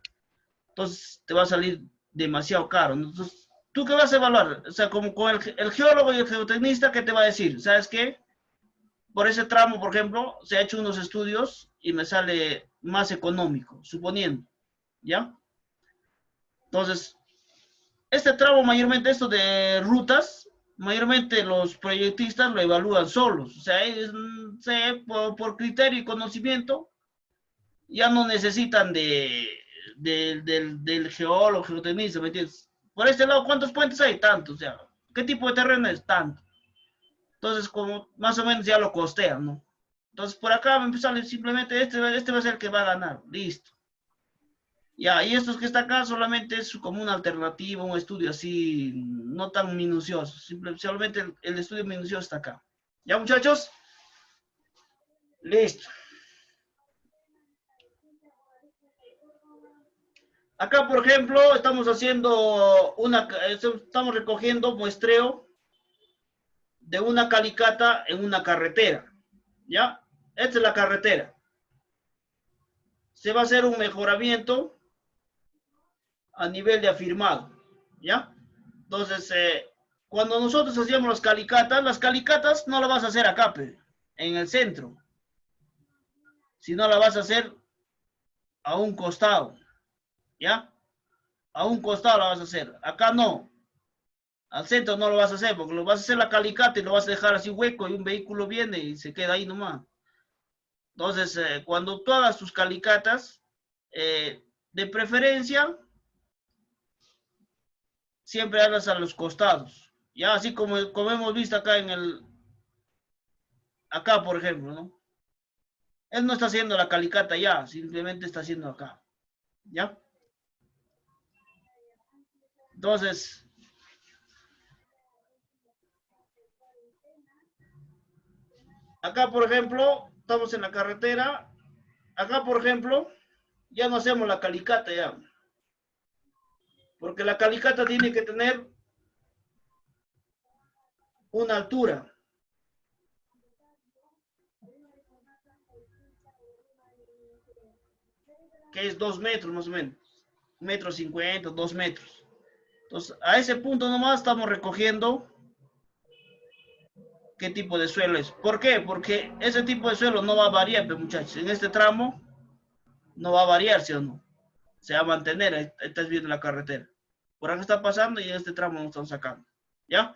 entonces te va a salir demasiado caro. Entonces, ¿tú qué vas a evaluar? O sea, como con el geólogo y el geotecnista, ¿qué te va a decir? ¿Sabes qué? Por ese tramo, por ejemplo, se ha hecho unos estudios y me sale más económico, suponiendo, ¿ya? Entonces, este tramo mayormente, esto de rutas, mayormente los proyectistas lo evalúan solos, o sea, por criterio y conocimiento, ya no necesitan del geólogo, geotecnista, ¿me entiendes? Por este lado, ¿cuántos puentes hay? Tanto, o sea, ¿qué tipo de terreno es? Tanto. Entonces, como más o menos ya lo costean, ¿no? Entonces, por acá me empiezan simplemente, este va a ser el que va a ganar, listo. Ya, y estos que está acá solamente es como una alternativa, un estudio así, no tan minucioso, simplemente el estudio minucioso está acá. ¿Ya, muchachos? Listo. Acá, por ejemplo, estamos recogiendo muestreo de una calicata en una carretera, ¿ya? Esta es la carretera. Se va a hacer un mejoramiento a nivel de afirmado, ¿ya? Entonces, cuando nosotros hacíamos las calicatas no las vas a hacer acá, en el centro, sino la vas a hacer a un costado, ¿ya? A un costado la vas a hacer, acá no. Al centro no lo vas a hacer, porque lo vas a hacer la calicata y lo vas a dejar así hueco y un vehículo viene y se queda ahí nomás. Entonces, cuando tú hagas tus calicatas, de preferencia, siempre hagas a los costados. Ya, así como hemos visto acá acá por ejemplo, ¿no? Él no está haciendo la calicata ya, simplemente está haciendo acá. ¿Ya? Entonces, acá por ejemplo, estamos en la carretera. Acá por ejemplo, ya no hacemos la calicata ya. Porque la calicata tiene que tener una altura. Que es 2 metros más o menos. 1,50 m, 2 metros. Entonces, a ese punto nomás estamos recogiendo qué tipo de suelo es. ¿Por qué? Porque ese tipo de suelo no va a variar, pero muchachos. En este tramo no va a variar, ¿sí o no? Se va a mantener. Ahí estás viendo la carretera. Por acá está pasando y en este tramo nos están sacando. ¿Ya?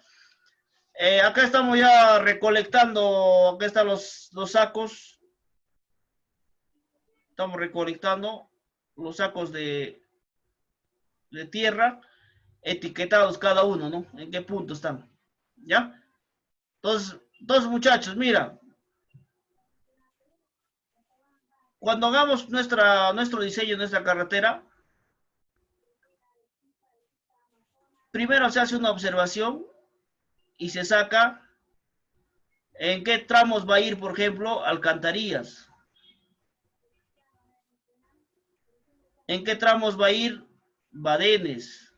Acá estamos ya recolectando. Acá están los sacos. Estamos recolectando los sacos de tierra, etiquetados cada uno, ¿no? En qué punto están. ¿Ya? Entonces muchachos, mira. Cuando hagamos nuestro diseño, nuestra carretera, primero se hace una observación y se saca en qué tramos va a ir, por ejemplo, alcantarillas. En qué tramos va a ir badenes.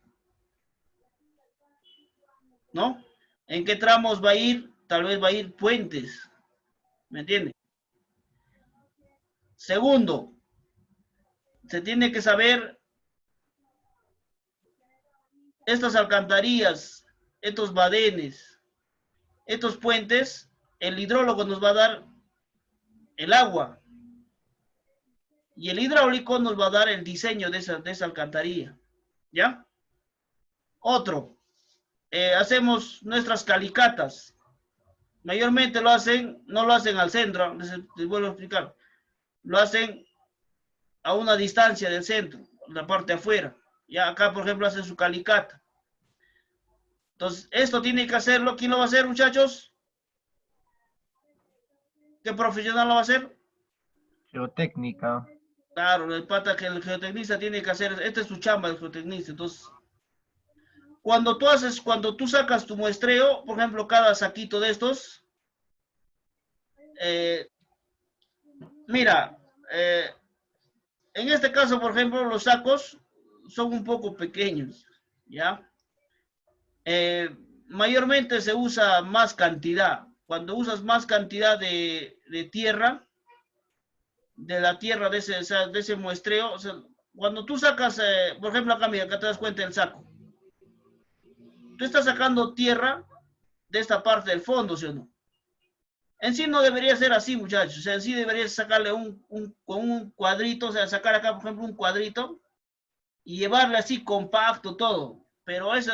¿No? En qué tramos va a ir, tal vez va a ir puentes. ¿Me entiende? Segundo, se tiene que saber estas alcantarillas, estos badenes, estos puentes, el hidrólogo nos va a dar el agua y el hidráulico nos va a dar el diseño de esa alcantarilla. ¿Ya? Otro, hacemos nuestras calicatas. Mayormente no lo hacen al centro, les vuelvo a explicar. Lo hacen a una distancia del centro, la parte de afuera. Ya acá, por ejemplo, hacen su calicata. Entonces, esto tiene que hacerlo. ¿Quién lo va a hacer, muchachos? ¿Qué profesional lo va a hacer? Geotécnica. Claro, el pata que el geotecnista tiene que hacer. Esta es su chamba, el geotecnista. Entonces, cuando tú sacas tu muestreo, por ejemplo, cada saquito de estos, mira, en este caso, por ejemplo, los sacos son un poco pequeños, ¿ya? Mayormente se usa más cantidad. Cuando usas más cantidad de tierra, de la tierra de ese muestreo, o sea, cuando tú sacas, por ejemplo, acá, mira, acá te das cuenta del saco. Tú estás sacando tierra de esta parte del fondo, ¿sí o no? En sí no debería ser así, muchachos. O sea, en sí deberías sacarle con un cuadrito, o sea, sacar acá, por ejemplo, un cuadrito y llevarle así compacto todo. Pero eso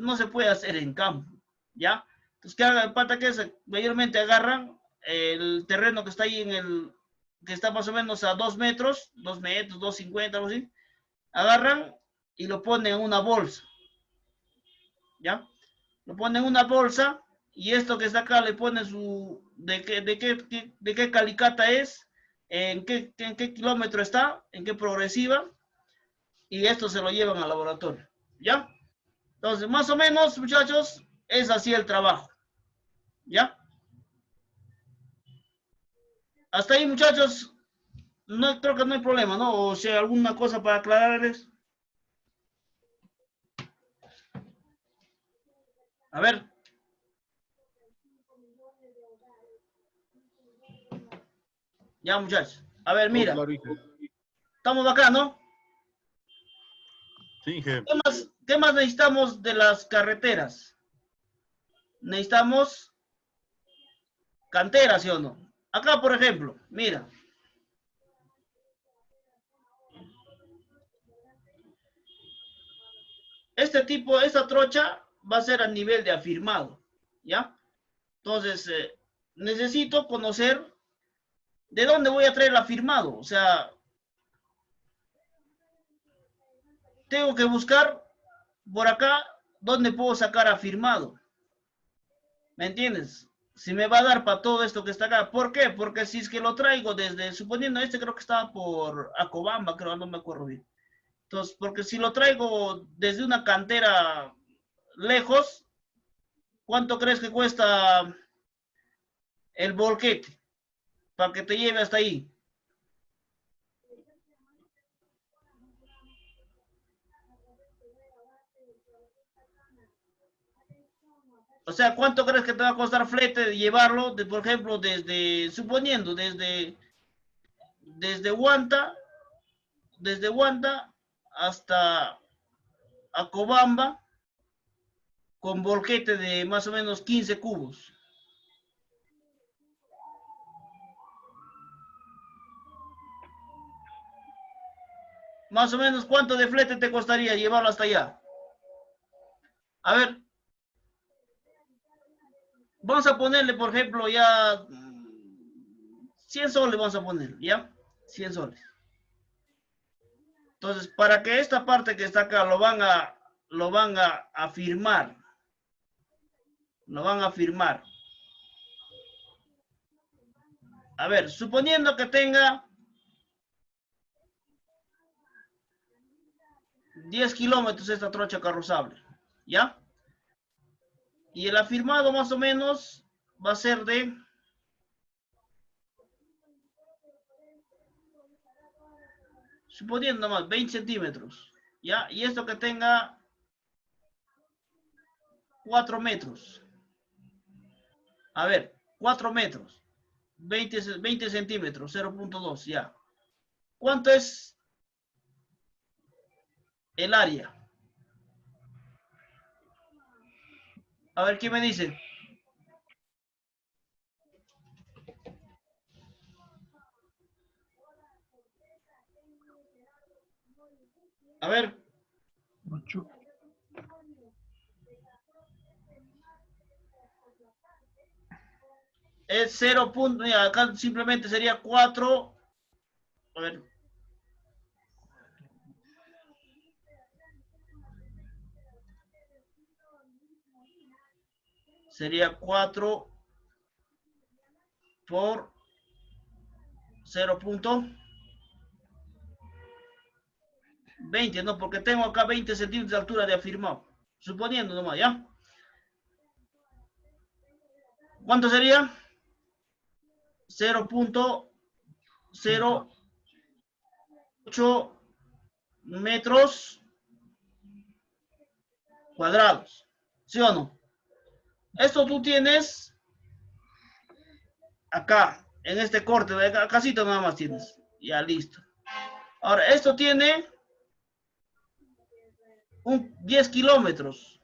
no se puede hacer en campo, ¿ya? Entonces, ¿qué haga el pata? Que es, mayormente agarran el terreno que está ahí que está más o menos a 2 metros, 2,50 algo así. Agarran y lo ponen en una bolsa, ¿ya? Lo ponen en una bolsa y esto que está acá le pone de qué calicata es, en qué kilómetro está, en qué progresiva, y esto se lo llevan al laboratorio, ¿ya? Entonces, más o menos, muchachos, es así el trabajo, ¿ya? Hasta ahí, muchachos, no creo que no hay problema, ¿no? O sea, alguna cosa para aclararles. A ver. Ya, muchachos. A ver, mira. Estamos acá, ¿no? Sí, Inge. ¿Qué más necesitamos de las carreteras? Necesitamos canteras, ¿sí o no? Acá, por ejemplo, mira. Esta trocha va a ser a nivel de afirmado, ¿ya? Entonces, necesito conocer de dónde voy a traer el afirmado. O sea, tengo que buscar por acá dónde puedo sacar afirmado. ¿Me entiendes? Si me va a dar para todo esto que está acá. ¿Por qué? Porque si es que lo traigo desde, suponiendo este creo que estaba por Acobamba, creo, no me acuerdo bien. Entonces, porque si lo traigo desde una cantera lejos, ¿cuánto crees que cuesta el volquete para que te lleve hasta ahí? O sea, ¿cuánto crees que te va a costar flete de llevarlo, de, por ejemplo, desde, suponiendo, desde Huanta hasta Acobamba, con volquete de más o menos 15 cubos? Más o menos, ¿cuánto de flete te costaría llevarlo hasta allá? A ver, vamos a ponerle, por ejemplo, ya 100 soles, vamos a poner, ¿ya? 100 soles. Entonces, para que esta parte que está acá lo van a firmar. Lo van a firmar. A ver, suponiendo que tenga 10 kilómetros esta trocha carrozable, ¿ya? Y el afirmado más o menos va a ser de... suponiendo nomás 20 centímetros, ¿ya? Y esto que tenga 4 metros. A ver, 4 metros. 20 centímetros, 0.2, ya. ¿Cuánto es el área? A ver, ¿quién me dice? A ver. 8. Es 0. Acá simplemente sería 4. A ver. Sería 4 por 0.20, ¿no? Porque tengo acá 20 centímetros de altura de afirmado. Suponiendo nomás, ¿ya? ¿Cuánto sería? 0.08 metros cuadrados. ¿Sí o no? Esto tú tienes acá, en este corte, de acá, casito nada más tienes. Ya, listo. Ahora, esto tiene 10 kilómetros.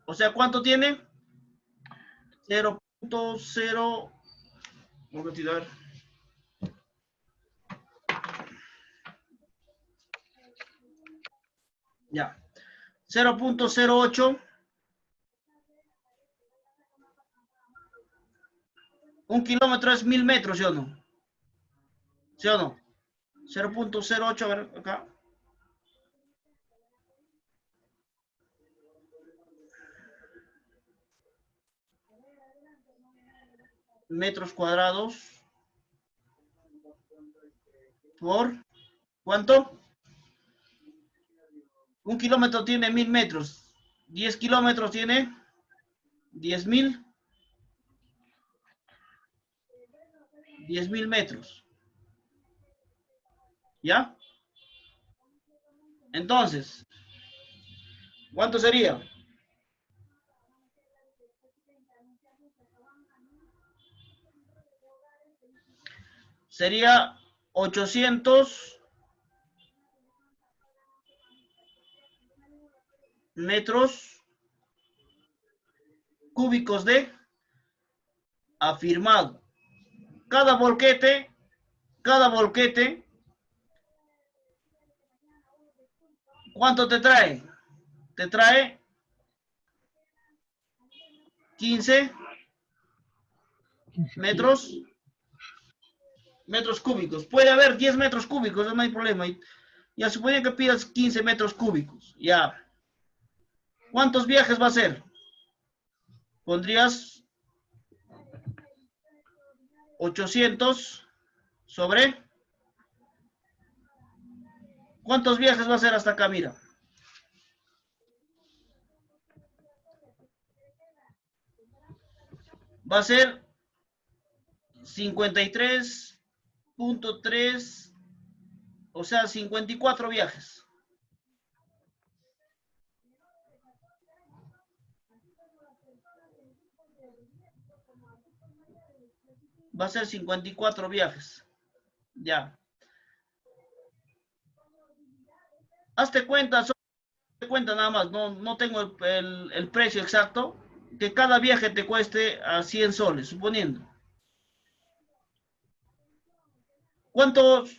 O sea, ¿cuánto tiene? 0.0. Vamos a tirar. Ya. 0.08. Un kilómetro es 1000 metros, ¿sí o no? ¿Sí o no? 0.08, a ver, acá. Metros cuadrados. ¿Por cuánto? Un kilómetro tiene 1000 metros. 10 kilómetros tiene 10.000. 10.000 metros. ¿Ya? Entonces, ¿cuánto sería? Sería 800 metros cúbicos de afirmado. Cada volquete, ¿cuánto te trae? Te trae 15 metros cúbicos. Puede haber 10 metros cúbicos, no hay problema. Ya supone que pidas 15 metros cúbicos. Ya. ¿Cuántos viajes va a ser? Pondrías 800 sobre... ¿Cuántos viajes va a ser hasta acá? Mira. Va a ser 53.3, o sea, 54 viajes. Va a ser 54 viajes. Ya. Hazte cuenta, cuenta nada más, no tengo el precio exacto, que cada viaje te cueste a 100 soles, suponiendo. ¿Cuántos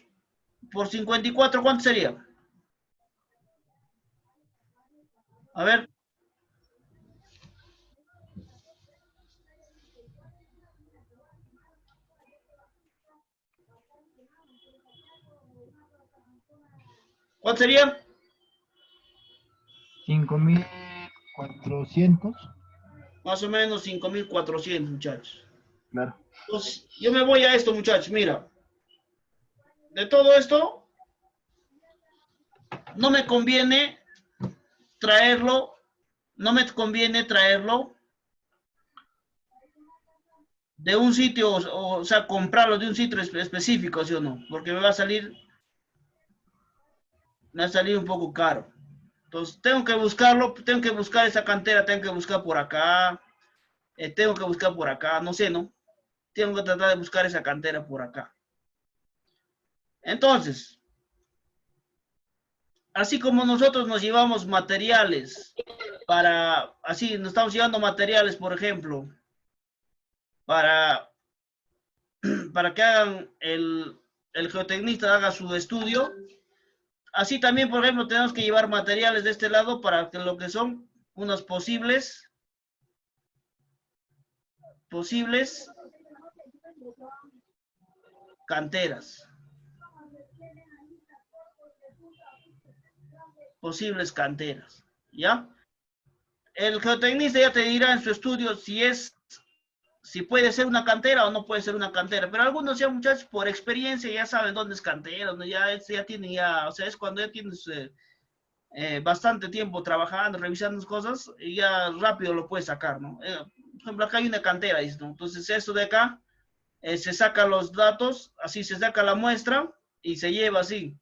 por 54, cuánto sería? A ver. ¿Cuánto sería? 5.400. Más o menos 5.400, muchachos. Claro. Entonces, yo me voy a esto, muchachos, mira. De todo esto, no me conviene traerlo, de un sitio, o sea, comprarlo de un sitio específico, ¿sí o no? Porque me va a salir un poco caro. Entonces, tengo que buscarlo, tengo que buscar esa cantera, tengo que buscar por acá, tengo que buscar por acá, no sé, ¿no? Tengo que tratar de buscar esa cantera por acá. Entonces, así como nosotros nos llevamos materiales así, nos estamos llevando materiales, por ejemplo, para, para que hagan el geotecnista haga su estudio, así también, por ejemplo, tenemos que llevar materiales de este lado para que lo que son unas posibles canteras. Posibles canteras, ¿ya? El geotecnista ya te dirá en su estudio si puede ser una cantera o no puede ser una cantera, pero algunos ya muchachos por experiencia ya saben dónde es cantera, ¿no? Ya tienen o sea, es cuando ya tienes bastante tiempo trabajando, revisando cosas, y ya rápido lo puedes sacar, ¿no? Por ejemplo, acá hay una cantera, ¿no? Entonces esto de acá, se saca los datos, así se saca la muestra y se lleva así.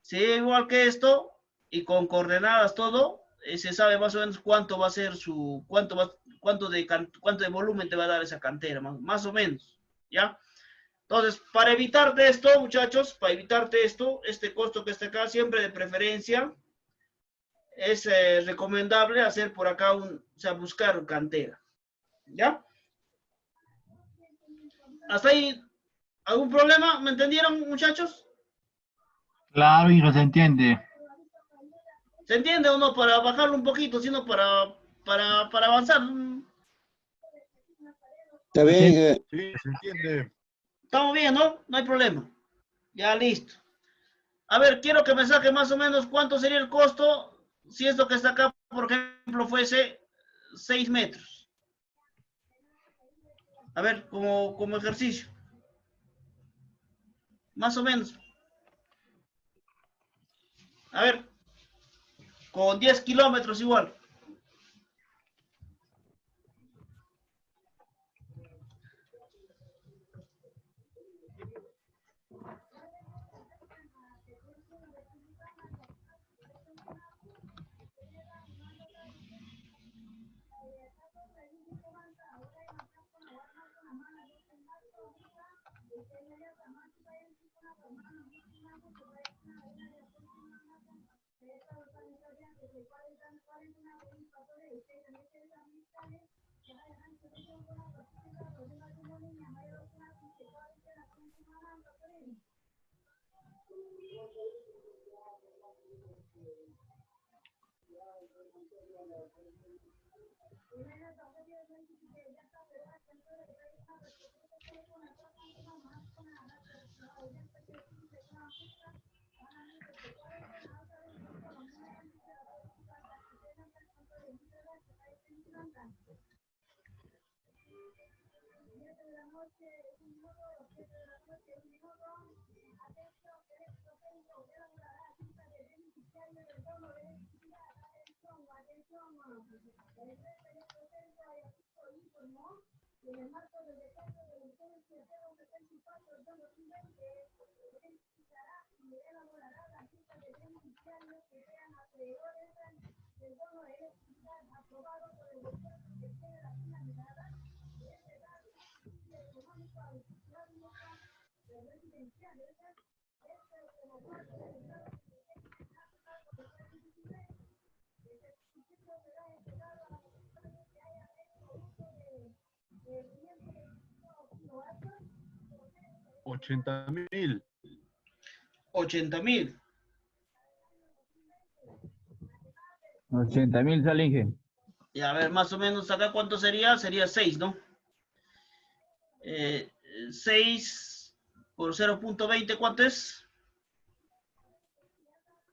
Se lleva igual que esto y con coordenadas todo, se sabe más o menos cuánto va a ser cuánto de volumen te va a dar esa cantera, más o menos, ¿ya? Entonces, para evitarte esto, muchachos, para evitarte esto, este costo que está acá, siempre de preferencia, es recomendable hacer por acá o sea, buscar cantera, ¿ya? ¿Hasta ahí algún problema? ¿Me entendieron, muchachos? Claro, hijo, se entiende. ¿Se entiende o no? Para bajarlo un poquito, sino para avanzar. Está Se bien, entiende. Sí, se entiende. Estamos bien, ¿no? No hay problema. Ya listo. A ver, quiero que me saque más o menos cuánto sería el costo si esto que está acá, por ejemplo, fuese 6 metros. A ver, como ejercicio. Más o menos. A ver, con 10 kilómetros igual. $80.000. 80.000. 80.000 sale, Inge. Y a ver, más o menos acá cuánto sería, sería 6, ¿no? 6 por 0.20, ¿cuánto es?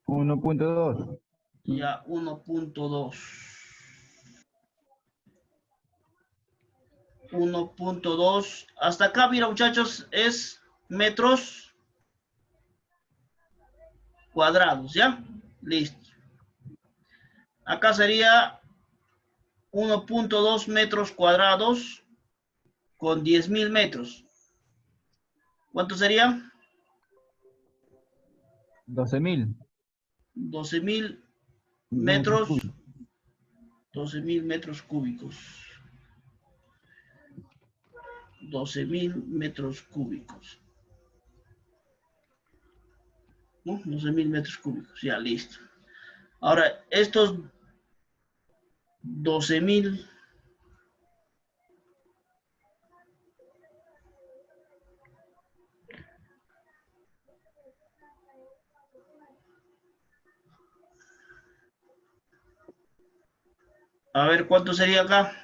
1.2. Ya, 1.2. 1.2. Hasta acá, mira, muchachos, es metros cuadrados, ¿ya? Listo. Acá sería 1.2 metros cuadrados con 10.000 metros. ¿Cuánto sería? 12.000 12.000 metros metros. cúbicos. 12.000 metros cúbicos. 12.000 metros cúbicos. ¿No? 12.000 metros cúbicos. Ya, listo. Ahora, estos 12.000. A ver, ¿cuánto sería acá?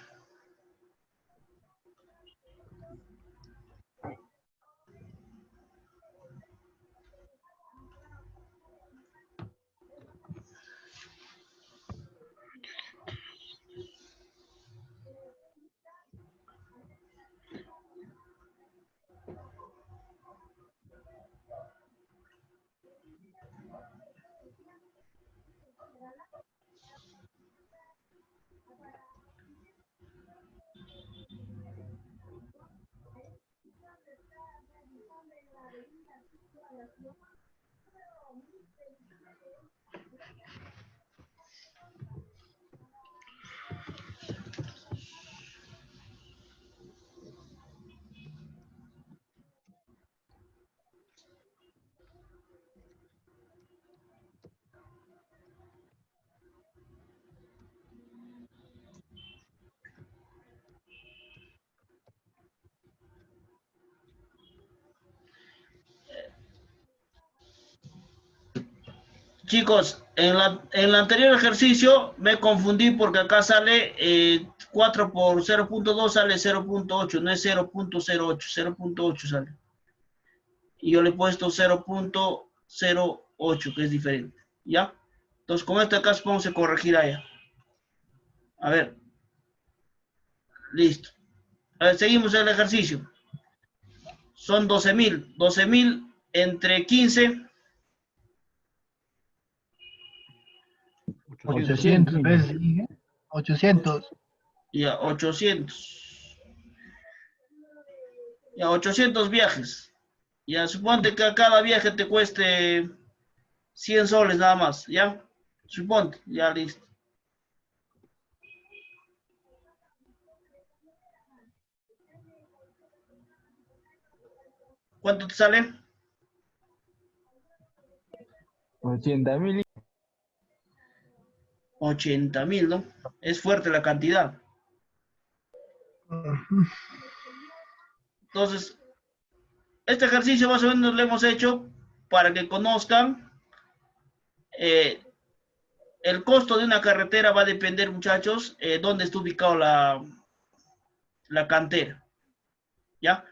Chicos, en el anterior ejercicio me confundí porque acá sale 4 por 0.2 sale 0.8, no es 0.08, 0.8 sale. Y yo le he puesto 0.08, que es diferente. ¿Ya? Entonces, con este acá vamos a corregir allá. A ver. Listo. A ver, seguimos el ejercicio. Son 12.000. 12.000 entre 15. 800 veces, Inge. 800. Ya, 800. Ya, 800 viajes. Ya, suponte que a cada viaje te cueste 100 soles nada más, ¿ya? Suponte, ya listo. ¿Cuánto te sale? 80.000. 80.000, ¿no? Es fuerte la cantidad. Entonces, este ejercicio más o menos lo hemos hecho para que conozcan el costo de una carretera. Va a depender, muchachos, dónde está ubicado la cantera. ¿Ya?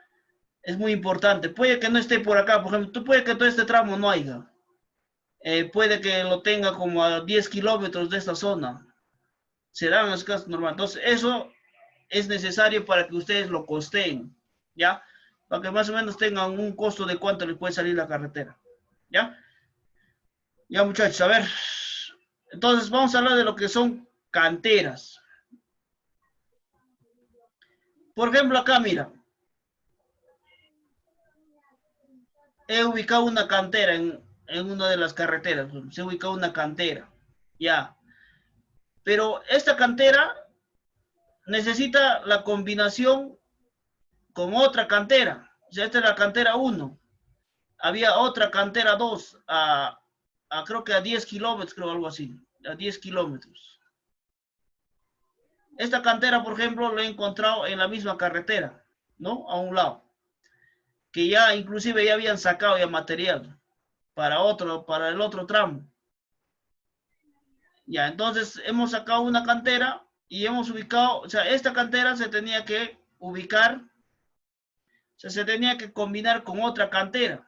Es muy importante. Puede que no esté por acá, por ejemplo, puede que todo este tramo no haya. puede que lo tenga como a 10 kilómetros de esta zona. Serán los casos normales. Entonces, eso es necesario para que ustedes lo costeen, ¿ya? Para que más o menos tengan un costo de cuánto les puede salir la carretera, ¿ya? Ya, muchachos, a ver. Entonces, vamos a hablar de lo que son canteras. Por ejemplo, acá, mira. He ubicado una cantera en una de las carreteras. Se ha ubicado una cantera, ya. Pero esta cantera necesita la combinación con otra cantera. O sea, esta es la cantera 1. Había otra cantera 2 creo que a 10 kilómetros, creo algo así. A 10 kilómetros. Esta cantera, por ejemplo, la he encontrado en la misma carretera, ¿no? A un lado. Que ya inclusive ya habían sacado ya material para el otro tramo. Ya, entonces hemos sacado una cantera y hemos ubicado, o sea, esta cantera se tenía que ubicar, o sea, se tenía que combinar con otra cantera.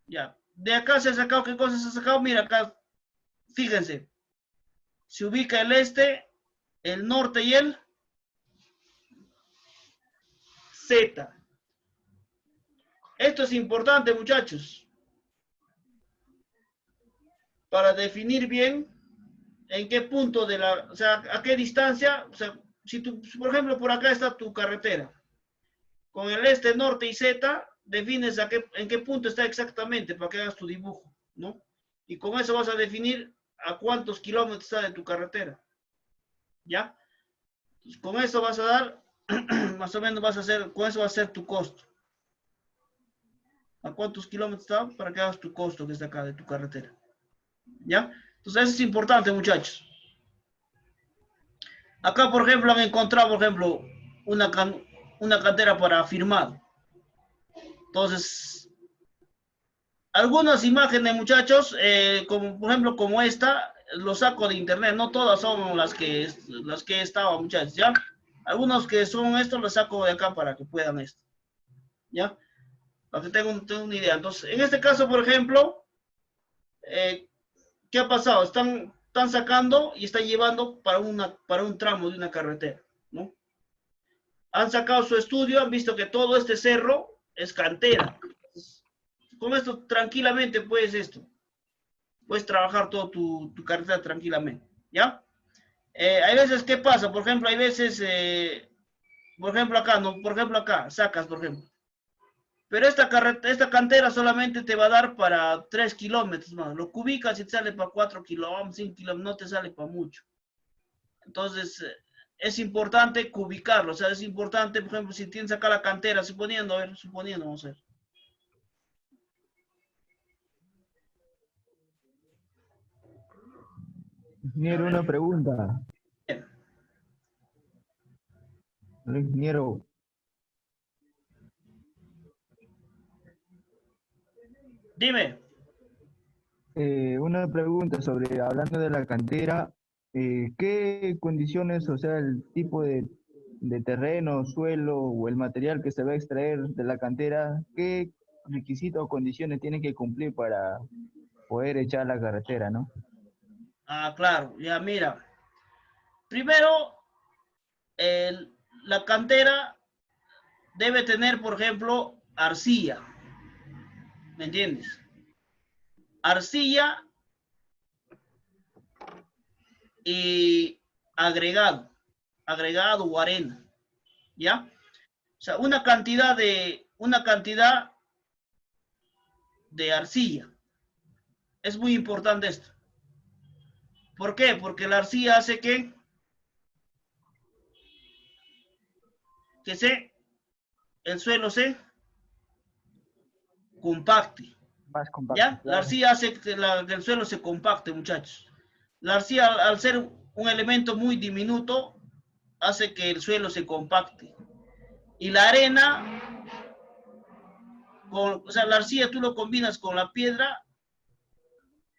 Ya, de acá se ha sacado, ¿qué cosa se ha sacado? Mira, acá, fíjense, se ubica el este, el norte y el Z. Esto es importante, muchachos, para definir bien en qué punto o sea, a qué distancia, o sea, si tú, por ejemplo, por acá está tu carretera, con el este, norte y Z, defines en qué punto está exactamente para que hagas tu dibujo, ¿no? Y con eso vas a definir a cuántos kilómetros está de tu carretera, ¿ya? Entonces, con eso vas a dar, más o menos con eso va a ser tu costo. ¿A cuántos kilómetros está? Para que hagas tu costo que está acá de tu carretera, ¿ya? Entonces, eso es importante, muchachos. Acá, por ejemplo, han encontrado, por ejemplo, una cantera para firmado. Entonces, algunas imágenes, muchachos, como por ejemplo, como esta, lo saco de internet. No todas son las que he estado, muchachos, ¿ya? Algunos que son estos los saco de acá para que puedan esto, ¿ya? Para que tengan una idea. Entonces, en este caso, por ejemplo, ¿qué ha pasado? Están sacando y están llevando para un tramo de una carretera, ¿no? Han sacado su estudio, han visto que todo este cerro es cantera. Con esto tranquilamente puedes trabajar toda tu carretera tranquilamente, ¿ya? Hay veces, ¿qué pasa? Por ejemplo, hay veces, por ejemplo acá, sacas, por ejemplo. Pero esta cantera solamente te va a dar para 3 kilómetros más. Lo cubicas y te sale para 4 kilómetros, 5 kilómetros, no te sale para mucho. Entonces, es importante cubicarlo. O sea, es importante, por ejemplo, si tienes acá la cantera, suponiendo, vamos a ver. Ingeniero, una pregunta. Bien. Ingeniero, Dime. una pregunta hablando de la cantera, ¿qué condiciones, o sea, el tipo de terreno, suelo o el material que se va a extraer de la cantera, qué requisitos o condiciones tienen que cumplir para poder echar la carretera, ¿no? Ah, claro. Ya, mira. Primero, la cantera debe tener, por ejemplo, arcilla. ¿Me entiendes? Arcilla y agregado o arena, ¿ya? O sea, una cantidad de arcilla. Es muy importante esto. ¿Por qué? Porque la arcilla hace que el suelo se compacte. Más compacto, ¿Ya? La claro. arcilla hace que el suelo se compacte, muchachos. La arcilla, al ser un elemento muy diminuto, hace que el suelo se compacte. Y la arena, o sea, la arcilla tú lo combinas con la piedra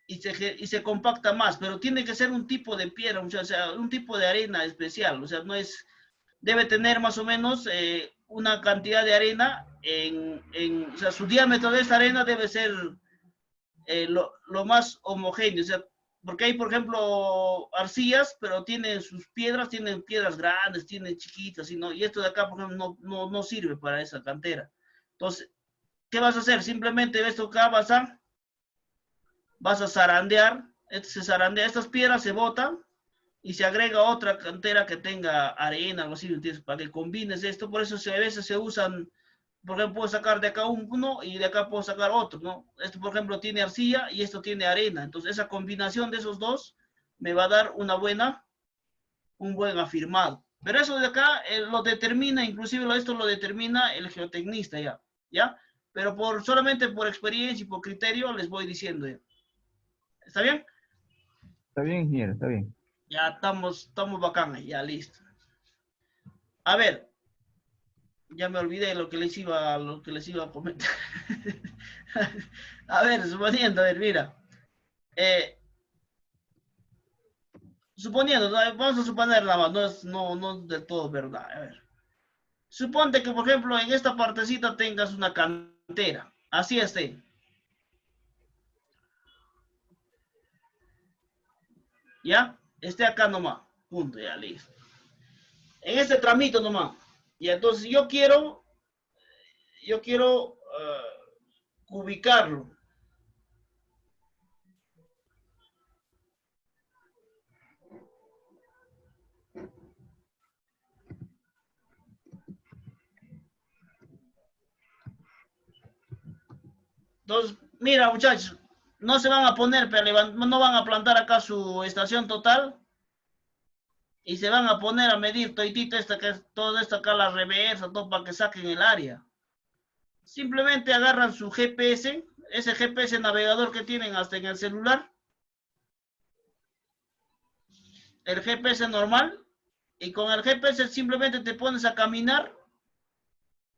y se compacta más, pero tiene que ser un tipo de piedra, o sea, un tipo de arena especial, o sea, debe tener más o menos una cantidad de arena, o sea, su diámetro de esta arena debe ser lo más homogéneo, o sea, porque hay, por ejemplo, arcillas, pero tienen sus piedras, tienen piedras grandes, tienen chiquitas, ¿no? Y esto de acá, por ejemplo, no sirve para esa cantera. Entonces, ¿qué vas a hacer? Simplemente esto acá vas a zarandear, se zarandea, estas piedras se botan y se agrega otra cantera que tenga arena, algo así, ¿entiendes? Para que combines esto, por eso a veces se usan, por ejemplo, puedo sacar de acá uno y de acá puedo sacar otro, ¿no? Esto, por ejemplo, tiene arcilla y esto tiene arena, entonces esa combinación de esos dos me va a dar un buen afirmado. Pero eso de acá lo determina, inclusive esto lo determina el geotecnista ¿ya? Pero solamente por experiencia y por criterio les voy diciendo ya. ¿Está bien? Está bien, ingeniero, está bien. Ya estamos bacán, ya listo. A ver, ya me olvidé lo que les iba a comentar. A ver, suponiendo, a ver, mira. Suponiendo, vamos a suponer nada más, no del todo verdad. A ver. Suponte que, por ejemplo, en esta partecita tengas una cantera. Así esté. ¿Ya? Esté acá nomás. Punto, ya listo. En este tramito nomás. Y entonces yo quiero ubicarlo. Entonces, mira, muchachos, no se van a poner, no van a plantar acá su estación total y se van a poner a medir todo esto acá, la reversa, todo para que saquen el área. Simplemente agarran su GPS, ese GPS navegador que tienen hasta en el celular, el GPS normal, y con el GPS simplemente te pones a caminar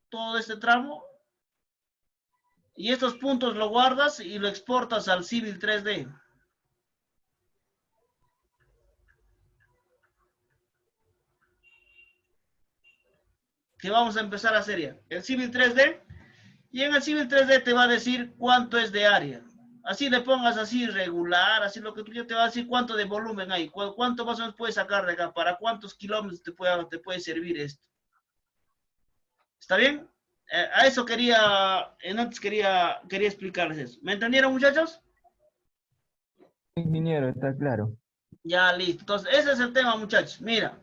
todo este tramo y estos puntos lo guardas y lo exportas al Civil 3D. Que vamos a empezar a hacer ya. El Civil 3D, y en el Civil 3D te va a decir cuánto es de área. Así le pongas así regular, así lo que tú ya te va a decir cuánto de volumen hay, cuánto más o menos puedes sacar de acá, para cuántos kilómetros te puede servir esto. ¿Está bien? A eso antes quería explicarles eso. ¿Me entendieron, muchachos? Ingeniero, está claro. Ya, listo. Entonces, ese es el tema, muchachos. Mira,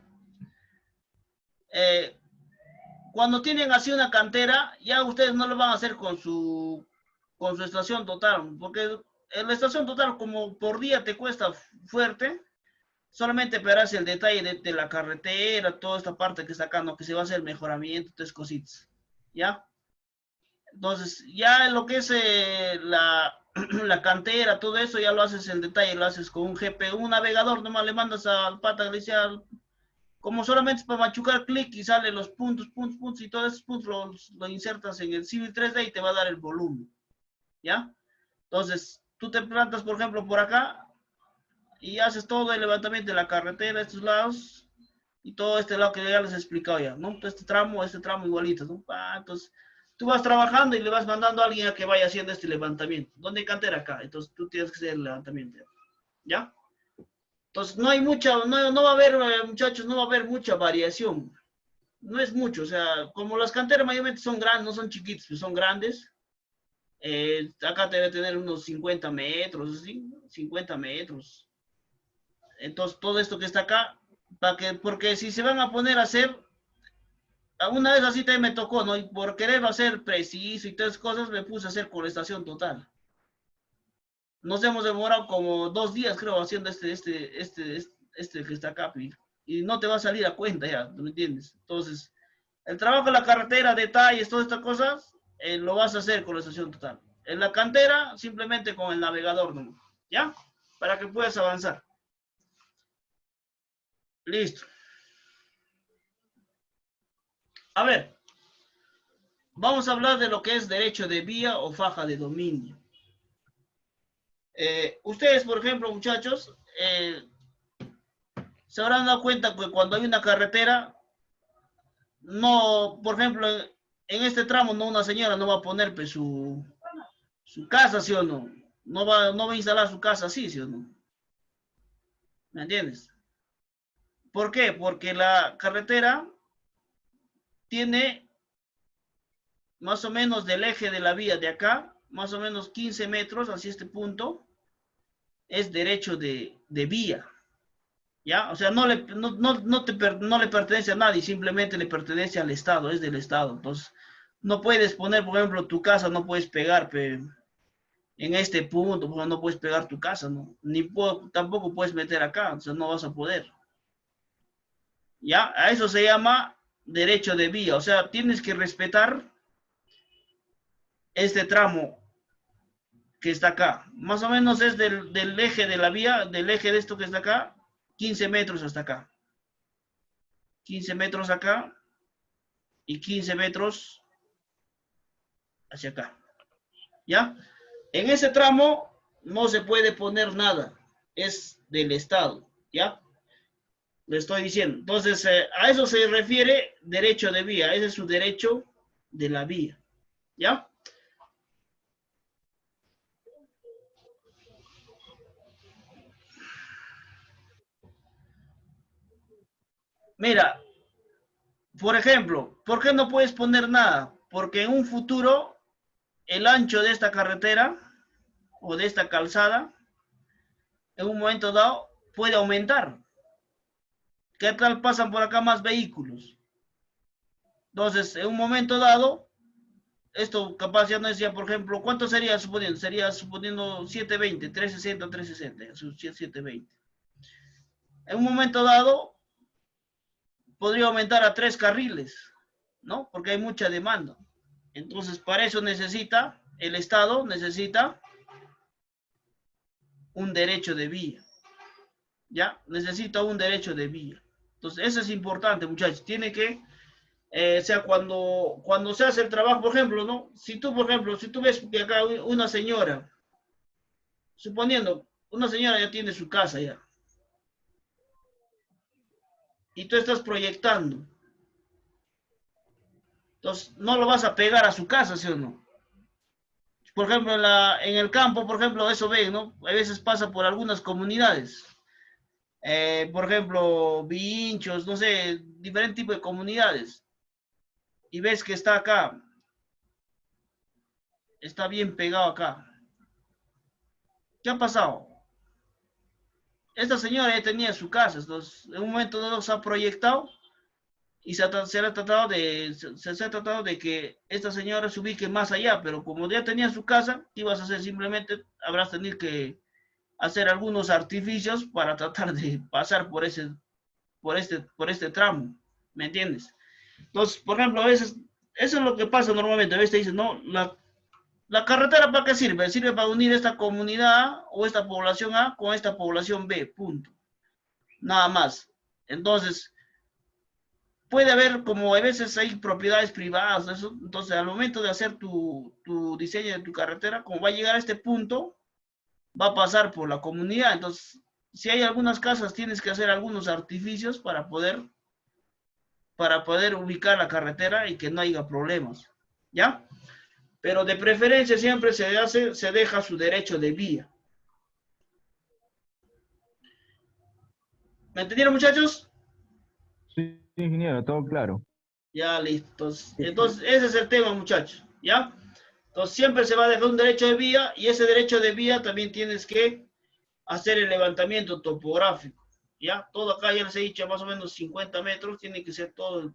cuando tienen así una cantera, ya ustedes no lo van a hacer con su estación total, porque en la estación total, como por día te cuesta fuerte, solamente verás el detalle de la carretera, toda esta parte que está acá, ¿no? Que se va a hacer el mejoramiento, tres cositas, ¿ya? Entonces, ya lo que es la cantera, todo eso, ya lo haces en detalle, lo haces con un GP, un navegador, nomás le mandas al pata, le dice como solamente es para machucar clic y sale los puntos, y todos esos puntos los insertas en el Civil 3D y te va a dar el volumen, ¿ya? Entonces, tú te plantas, por ejemplo, por acá y haces todo el levantamiento de la carretera, estos lados, y todo este lado que ya les he explicado ya, ¿no? Este tramo igualito, ¿no? Entonces, tú vas trabajando y le vas mandando a alguien a que vaya haciendo este levantamiento. ¿Dónde hay cantera? Acá. Entonces, tú tienes que hacer el levantamiento, ¿ya? Entonces, no va a haber, muchachos, no va a haber mucha variación. No es mucho, o sea, como las canteras mayormente son grandes, no son chiquitas, pues son grandes. Acá debe tener unos 50 metros, ¿sí? 50 metros. Entonces, todo esto que está acá, porque si se van a poner a hacer, una vez así también me tocó, ¿no? Y por querer hacer preciso y todas esas cosas, me puse a hacer con la estación total. Nos hemos demorado como 2 días, creo, haciendo este que está acá, y no te va a salir a cuenta ya, ¿me entiendes? Entonces, el trabajo de la carretera, detalles, todas estas cosas, lo vas a hacer con la estación total. En la cantera, simplemente con el navegador, ¿no? ¿Ya? Para que puedas avanzar. Listo. A ver, vamos a hablar de lo que es derecho de vía o faja de dominio. Ustedes, por ejemplo, muchachos, se habrán dado cuenta que cuando hay una carretera, no, por ejemplo, en este tramo, no, una señora no va a poner pues, su casa, ¿sí o no? no va a instalar su casa así, ¿sí o no? ¿Me entiendes? ¿Por qué? Porque la carretera tiene más o menos del eje de la vía de acá, más o menos 15 metros hacia este punto, es derecho de vía, ¿ya? O sea, no le pertenece a nadie, simplemente le pertenece al Estado, es del Estado. Entonces, no puedes poner, por ejemplo, tu casa, no puedes pegar en este punto, porque no puedes pegar tu casa, ¿no? Tampoco puedes meter acá, o sea, no vas a poder. ¿Ya? A eso se llama derecho de vía, o sea, tienes que respetar este tramo que está acá. Más o menos es del eje de la vía, del eje de esto que está acá, 15 metros hasta acá. 15 metros acá y 15 metros hacia acá. ¿Ya? En ese tramo no se puede poner nada. Es del Estado. ¿Ya? Le estoy diciendo. Entonces, a eso se refiere derecho de vía. Ese es su derecho de la vía. ¿Ya? Mira, por ejemplo, ¿por qué no puedes poner nada? Porque en un futuro el ancho de esta carretera o de esta calzada en un momento dado puede aumentar. ¿Qué tal pasan por acá más vehículos? Entonces, en un momento dado, esto capaz ya no decía, por ejemplo, ¿cuánto sería suponiendo? Sería suponiendo 720, 360, 360, 720. En un momento dado, podría aumentar a 3 carriles, ¿no? Porque hay mucha demanda. Entonces, para eso necesita, el Estado necesita un derecho de vía, ¿ya? Necesita un derecho de vía. Entonces, eso es importante, muchachos. Tiene que, o sea, cuando se hace el trabajo, por ejemplo, ¿no? Si tú, por ejemplo, si tú ves que acá una señora, suponiendo, una señora ya tiene su casa ya, y tú estás proyectando, entonces no lo vas a pegar a su casa, ¿sí o no? Por ejemplo, en el campo, por ejemplo, eso ven, ¿no? A veces pasa por algunas comunidades. Por ejemplo, Vinchos, no sé, diferente tipo de comunidades. Y ves que está acá, está bien pegado acá. ¿Qué ha pasado? Esta señora ya tenía su casa, entonces en un momento dado se ha proyectado y se ha tratado de que esta señora se ubique más allá, pero como ya tenía su casa, ¿qué ibas a hacer? Simplemente habrás tenido que hacer algunos artificios para tratar de pasar por este tramo, ¿me entiendes? Entonces, por ejemplo, a veces, eso es lo que pasa normalmente, a veces te dicen, no, la carretera ¿para qué sirve? Sirve para unir esta comunidad A o esta población A con esta población B, punto. Nada más. Entonces, puede haber, como a veces hay propiedades privadas, eso, entonces al momento de hacer tu diseño de tu carretera, como va a llegar a este punto, va a pasar por la comunidad. Entonces, si hay algunas casas, tienes que hacer algunos artificios para poder ubicar la carretera y que no haya problemas. ¿Ya? Pero de preferencia siempre se deja su derecho de vía. ¿Me entendieron, muchachos? Sí, ingeniero, todo claro. Ya, listos. Entonces, ese es el tema, muchachos. ¿Ya? Entonces, siempre se va a dejar un derecho de vía y ese derecho de vía también tienes que hacer el levantamiento topográfico. ¿Ya? Todo acá ya les he dicho, más o menos 50 metros, tiene que ser todos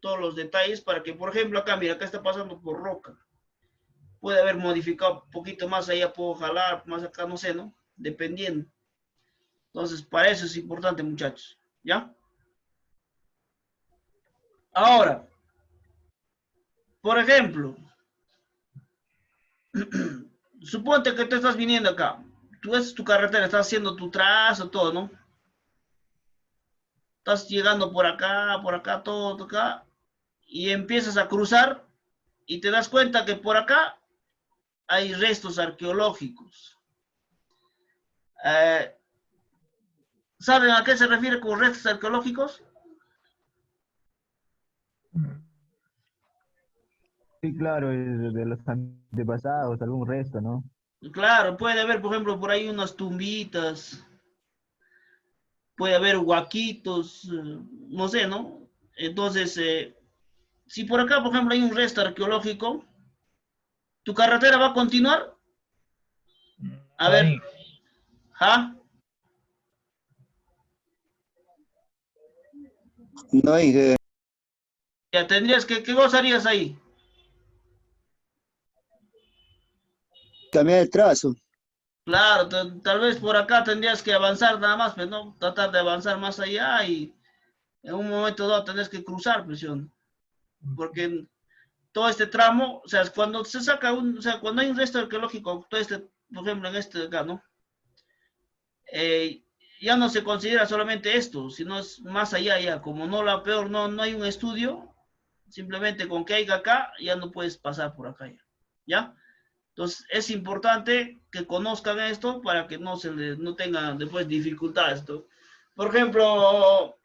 los detalles para que, por ejemplo, acá, mira, acá está pasando por roca. Puede haber modificado un poquito más allá, puedo jalar, más acá, no sé, ¿no? Dependiendo. Entonces, para eso es importante, muchachos. ¿Ya? Ahora, por ejemplo, suponte que tú estás viniendo acá. Tú ves tu carretera, estás haciendo tu trazo, todo, ¿no? Estás llegando por acá, todo acá, y empiezas a cruzar y te das cuenta que por acá hay restos arqueológicos. Eh, ¿Saben a qué se refiere con restos arqueológicos? Sí, claro, de los antepasados, algún resto, ¿no? Claro, puede haber, por ejemplo, por ahí unas tumbitas, puede haber huaquitos, no sé, ¿no? Entonces, si por acá, por ejemplo, hay un resto arqueológico, ¿tu carretera va a continuar? A No, ver, Inge. ¿ja? No, Inge, Ya tendrías que, ¿qué vos harías ahí? cambiar el trazo. Claro, tal vez por acá tendrías que avanzar nada más, pero no tratar de avanzar más allá y en un momento dado tendrías que cruzar, presión, porque todo este tramo, o sea, cuando se saca un, o sea, cuando hay un resto arqueológico, todo este, por ejemplo, en este acá, ¿no? Eh, ya no se considera solamente esto, sino es más allá ya, como no la peor, no hay un estudio, simplemente con que haya acá, ya no puedes pasar por acá ya, ¿ya? Entonces es importante que conozcan esto para que no tengan después dificultades. ¿No? Por ejemplo,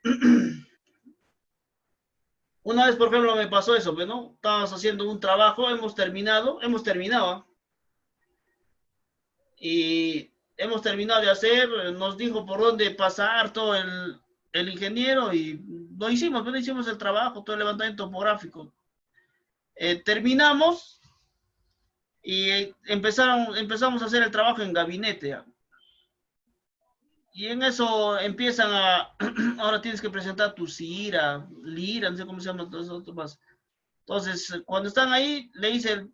una vez, por ejemplo, me pasó eso, ¿no? Estábamos haciendo un trabajo, hemos terminado, y hemos terminado de hacer, nos dijo por dónde pasar todo el ingeniero y lo hicimos, ¿no? Hicimos el trabajo, todo el levantamiento topográfico. Terminamos y empezamos a hacer el trabajo en gabinete. ¿Ya? Y en eso empiezan a, ahora tienes que presentar tu CIRA, LIRA, no sé cómo se llama, todos esos más. Entonces, cuando están ahí, le dice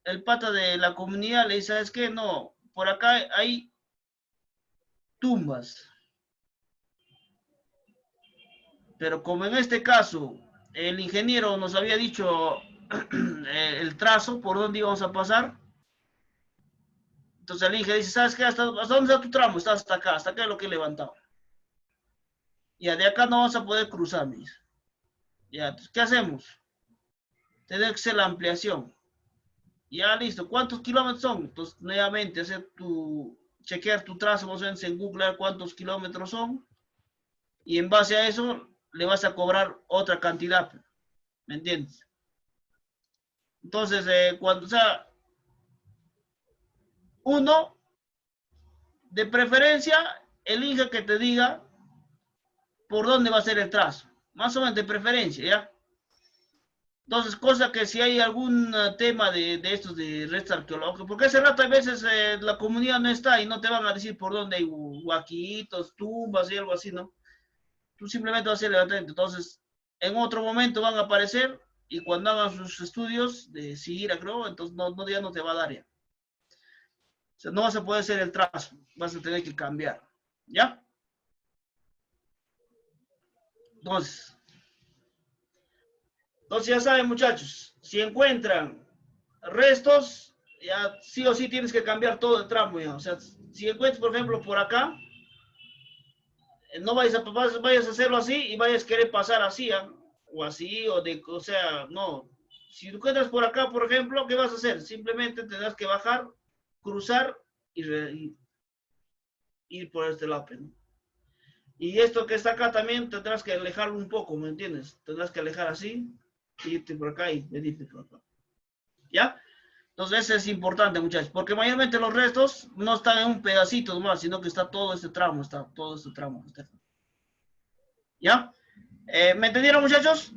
el pata de la comunidad, le dice, ¿sabes qué? No, por acá hay tumbas. Pero como en este caso, el ingeniero nos había dicho el trazo por dónde íbamos a pasar, entonces el ingeniero dice, ¿sabes qué? ¿Hasta dónde está tu tramo? Está hasta acá es lo que he levantado. Ya, de acá no vas a poder cruzar, me dice. Ya, entonces, ¿qué hacemos? Tiene que ser la ampliación. Ya, listo. ¿Cuántos kilómetros son? Entonces, nuevamente, chequear tu trazo, más o menos en Google, cuántos kilómetros son, y en base a eso le vas a cobrar otra cantidad, ¿me entiendes? Entonces, cuando, o sea, uno, de preferencia, elige que te diga por dónde va a ser el trazo. Más o menos de preferencia, ¿ya? Entonces, cosa que si hay algún tema de estos de restos arqueológicos, porque hace rato a veces la comunidad no está y no te van a decir por dónde hay huaquitos, tumbas y algo así, ¿no? Tú simplemente vas a hacer el levantamiento. Entonces, en otro momento van a aparecer y cuando hagan sus estudios de SIRA, creo, entonces ya no te va a dar ya. O sea, no vas a poder hacer el trazo, vas a tener que cambiar, ¿ya? Entonces, ya saben, muchachos, si encuentran restos, ya sí o sí tienes que cambiar todo el tramo, ya. O sea, si encuentras, por ejemplo, por acá, no vayas a hacerlo así y vayas a querer pasar así, ¿eh? O así, o sea, no. Si encuentras por acá, por ejemplo, ¿qué vas a hacer? Simplemente tendrás que bajar, cruzar y ir por este lado, ¿no? Y esto que está acá también tendrás que alejarlo un poco, ¿me entiendes? Tendrás que alejar así, irte por acá y venirte por acá. ¿Ya? Entonces, eso es importante, muchachos, porque mayormente los restos no están en un pedacito nomás, sino que está todo este tramo, ¿Ya? ¿Me entendieron, muchachos?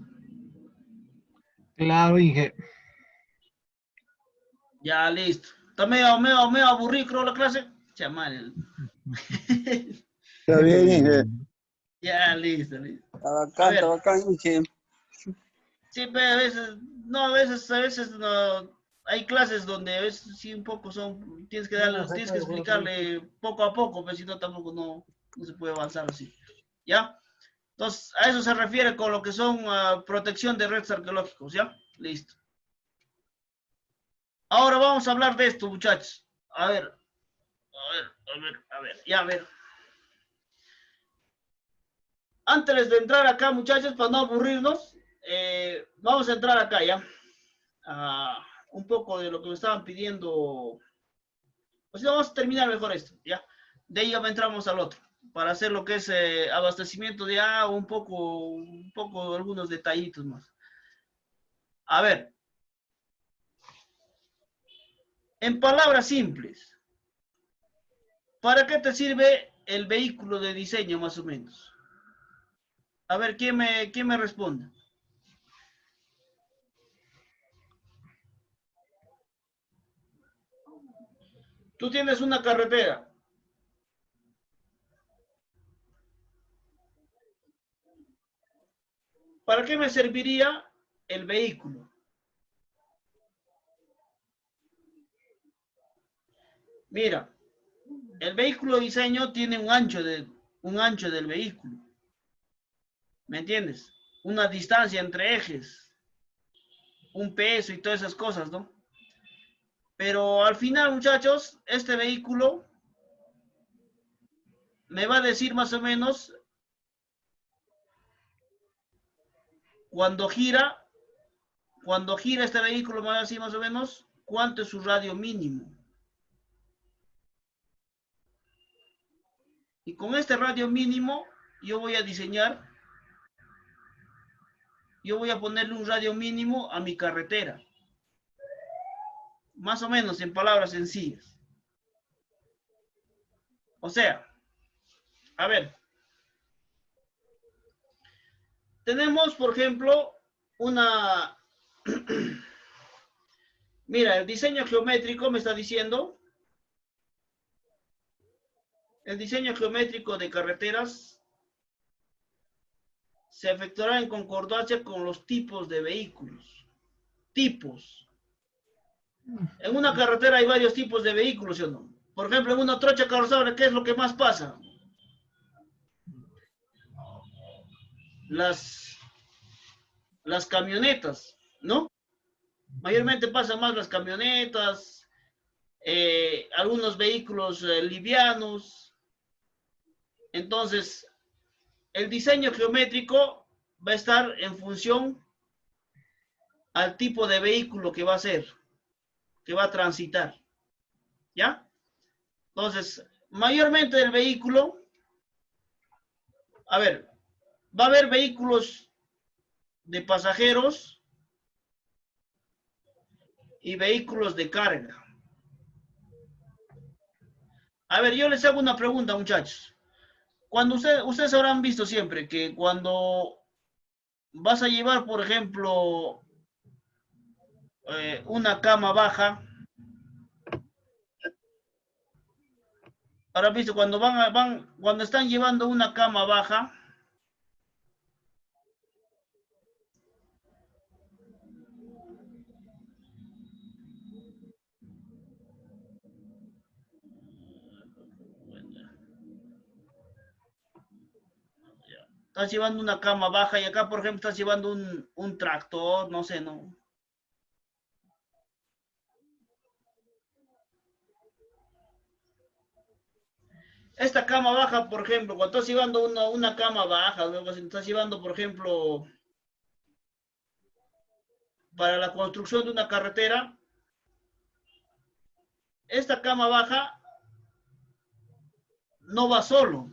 Claro, Inge. Ya, listo. Está medio aburrido, creo, la clase. Chamal. Está bien, Inge. Ya, listo. A Está ver, bacán, Inge. sí, pero a veces, no, a veces no, hay clases donde a veces sí un poco tienes que tienes que explicarle poco a poco, pero si no tampoco no se puede avanzar así. ¿Ya? Entonces, a eso se refiere con lo que son protección de restos arqueológicos, ¿ya? Listo. Ahora vamos a hablar de esto, muchachos. A ver. Antes de entrar acá, muchachos, para no aburrirnos, vamos a entrar acá, ¿ya? Un poco de lo que me estaban pidiendo. Pues vamos a terminar mejor esto, ¿ya? De ahí ya entramos al otro, para hacer lo que es abastecimiento de agua, un poco, algunos detallitos más. A ver, en palabras simples, ¿Para qué te sirve el vehículo de diseño más o menos? A ver, quién me responde? Tú tienes una carretera. ¿Para qué me serviría el vehículo? Mira, el vehículo de diseño tiene un ancho del vehículo. ¿Me entiendes? Una distancia entre ejes, un peso y todas esas cosas, ¿no? Pero al final, muchachos, este vehículo me va a decir más o menos cuando gira, este vehículo me va a decir más o menos cuánto es su radio mínimo. Y con este radio mínimo yo voy a diseñar, yo voy a ponerle un radio mínimo a mi carretera. Más o menos en palabras sencillas. O sea, a ver, tenemos, por ejemplo, una... Mira, el diseño geométrico me está diciendo, el diseño geométrico de carreteras se efectuará en concordancia con los tipos de vehículos. Tipos. En una carretera hay varios tipos de vehículos, ¿sí o no? Por ejemplo, en una trocha carrozable, ¿qué es lo que más pasa? Las camionetas, ¿no? Mayormente pasan más las camionetas, algunos vehículos livianos. Entonces, el diseño geométrico va a estar en función al tipo de vehículo que va a ser, que va a transitar. ¿Ya? Entonces, mayormente el vehículo, a ver, va a haber vehículos de pasajeros y vehículos de carga. A ver, yo les hago una pregunta, muchachos. Cuando ustedes habrán visto siempre que cuando vas a llevar, por ejemplo, una cama baja, habrán visto cuando cuando están llevando una cama baja, estás llevando una cama baja y acá, por ejemplo, estás llevando un tractor, no sé, ¿no? Esta cama baja, por ejemplo, cuando estás llevando una cama baja, luego si estás llevando, por ejemplo, para la construcción de una carretera, esta cama baja no va solo,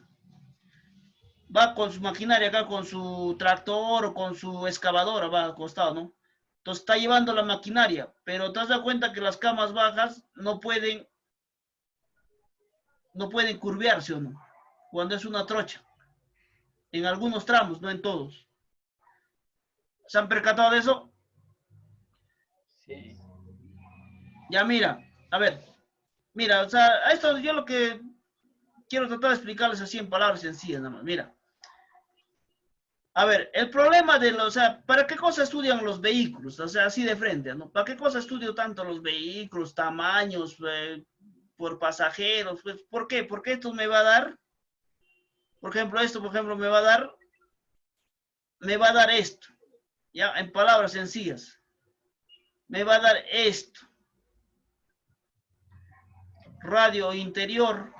va con su maquinaria acá, con su tractor o con su excavadora, va al costado, ¿no? Entonces está llevando la maquinaria, pero te has dado cuenta que las camas bajas no pueden curvearse, ¿o no? Cuando es una trocha. En algunos tramos, no en todos. ¿Se han percatado de eso? Sí. Ya mira, a ver, mira, o sea, a esto yo lo que quiero tratar de explicarles así en palabras sencillas, nada más. Mira, a ver, el problema o sea, ¿para qué cosa estudian los vehículos? O sea, así de frente, ¿no? ¿Para qué cosa estudio tanto los vehículos, tamaños, por pasajeros? Pues, ¿por qué? Porque esto me va a dar, por ejemplo, me va a dar esto, ya, en palabras sencillas. Me va a dar esto. Radio interior.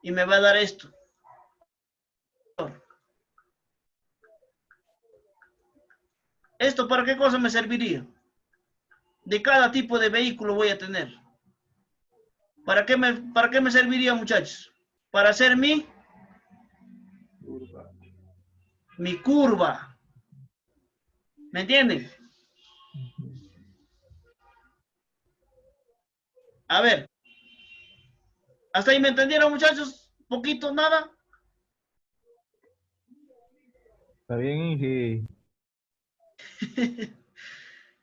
Y me va a dar esto. ¿Esto para qué cosa me serviría? De cada tipo de vehículo voy a tener. ¿Para qué me serviría, muchachos? Para hacer mi curva. ¿Me entienden? A ver. ¿Hasta ahí me entendieron, muchachos? ¿Poquito, nada? Está bien, Inge.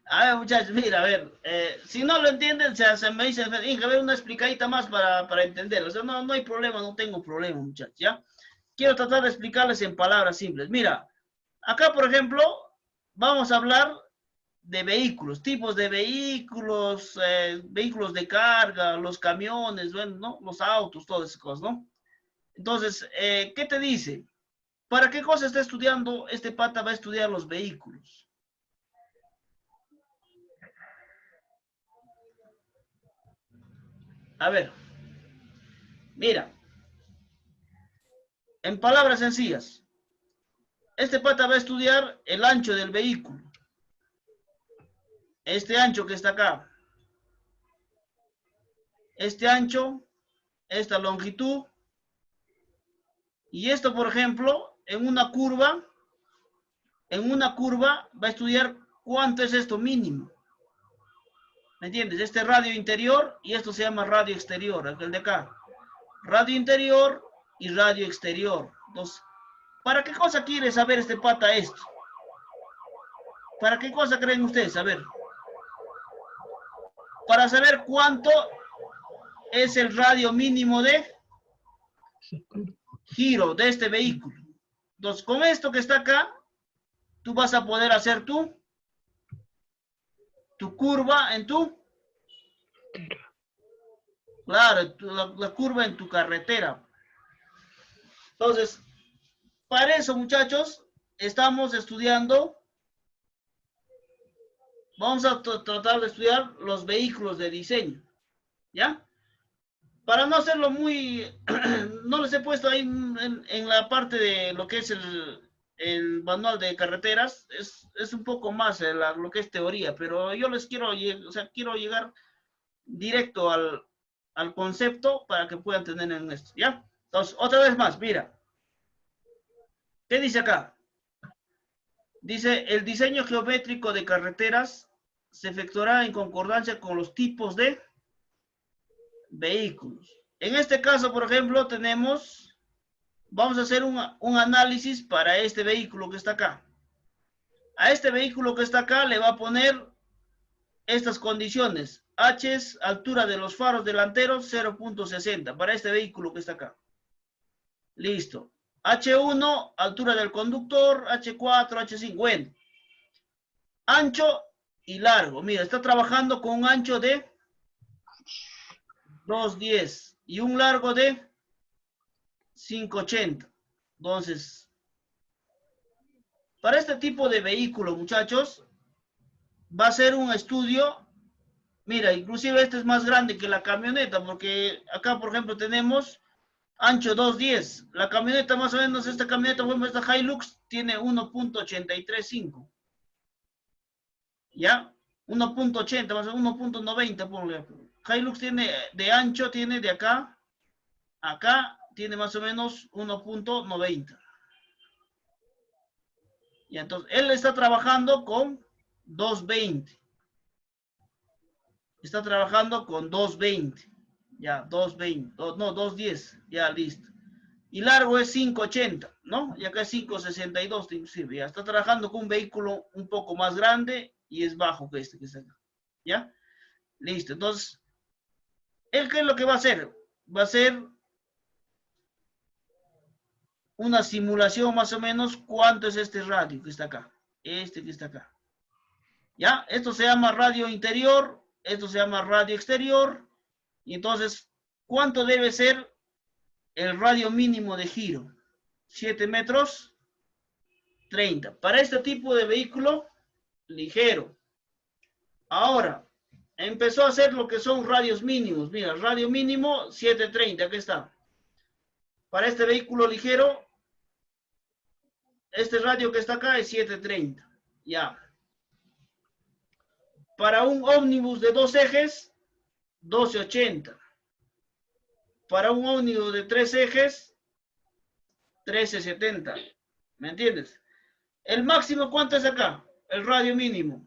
A ver, muchachos, mira, a ver, si no lo entienden, se me dice, Inge, a ver, una explicadita más para entenderlo. O sea, no hay problema, no tengo problema, muchachos, ¿ya? Quiero tratar de explicarles en palabras simples. Mira, acá, por ejemplo, vamos a hablar de vehículos, tipos de vehículos, vehículos de carga, los camiones, bueno, ¿no? Los autos, todas esas cosas, ¿no? Entonces, ¿qué te dice? ¿Para qué cosa está estudiando? Este pata va a estudiar los vehículos. A ver, mira, en palabras sencillas, este pata va a estudiar el ancho del vehículo. Este ancho que está acá. Este ancho, esta longitud. Y esto, por ejemplo, en una curva va a estudiar cuánto es esto mínimo. ¿Me entiendes? Este radio interior y esto se llama radio exterior, aquel de acá. Radio interior y radio exterior. Entonces, ¿para qué cosa quiere saber este pata esto? ¿Para qué cosa creen ustedes? A ver. Para saber cuánto es el radio mínimo de giro de este vehículo. Entonces, con esto que está acá, tú vas a poder hacer tu curva en tu, claro, la curva en tu carretera. Entonces, para eso, muchachos, estamos estudiando, vamos a tratar de estudiar los vehículos de diseño, ¿ya? Para no hacerlo muy, no les he puesto ahí en la parte de lo que es el manual de carreteras, es un poco más lo que es teoría, pero yo les quiero, o sea, quiero llegar directo al concepto para que puedan tener en esto, ¿ya? Entonces, otra vez más, mira. ¿Qué dice acá? Dice, el diseño geométrico de carreteras se efectuará en concordancia con los tipos de vehículos. En este caso, por ejemplo, vamos a hacer un análisis para este vehículo que está acá. A este vehículo que está acá le va a poner estas condiciones. H es altura de los faros delanteros 0.60 para este vehículo que está acá. Listo. H1, altura del conductor, H4, H5. Bueno. Ancho y largo. Mira, está trabajando con un ancho de 2.10 y un largo de 5.80. Entonces, para este tipo de vehículo, muchachos, va a ser un estudio. Mira, inclusive este es más grande que la camioneta, porque acá, por ejemplo, tenemos ancho 2.10. La camioneta, más o menos, esta camioneta, por ejemplo, esta Hilux, tiene 1.835. ¿Ya? 1.80, más o menos 1.90, ponle. Hilux tiene de ancho, tiene de acá, acá, tiene más o menos 1.90. Y entonces, él está trabajando con 220. Está trabajando con 220. Ya, 220. No, 210. Ya, listo. Y largo es 580, ¿no? Y acá es 562, inclusive. Ya está trabajando con un vehículo un poco más grande y es bajo que este que está acá. ¿Ya? Listo. Entonces, ¿él qué es lo que va a hacer? Va a hacer una simulación más o menos cuánto es este radio que está acá. Este que está acá. ¿Ya? Esto se llama radio interior, esto se llama radio exterior. Y entonces, ¿cuánto debe ser el radio mínimo de giro? 7 metros 30. Para este tipo de vehículo ligero. Ahora, empezó a hacer lo que son radios mínimos. Mira, radio mínimo 730, aquí está. Para este vehículo ligero, este radio que está acá es 730. Ya. Para un ómnibus de 2 ejes, 1280. Para un ómnibus de 3 ejes, 1370. ¿Me entiendes? El máximo, ¿cuánto es acá? El radio mínimo.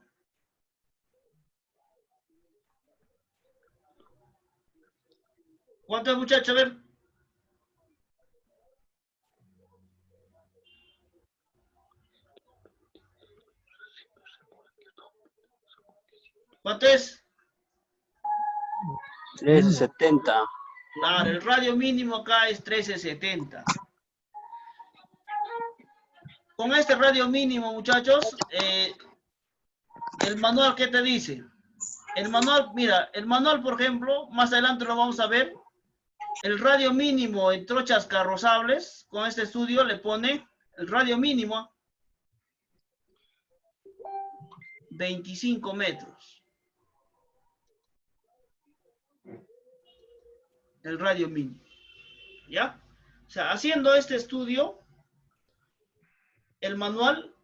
¿Cuánto es, muchacho? A ver. ¿Cuánto es? 1370. Claro, el radio mínimo acá es 1370. Con este radio mínimo, muchachos, el manual, ¿qué te dice? El manual, mira, el manual, por ejemplo, más adelante lo vamos a ver. El radio mínimo en trochas carrozables, con este estudio le pone el radio mínimo 25 metros. El radio mínimo. ¿Ya? O sea, haciendo este estudio, el manual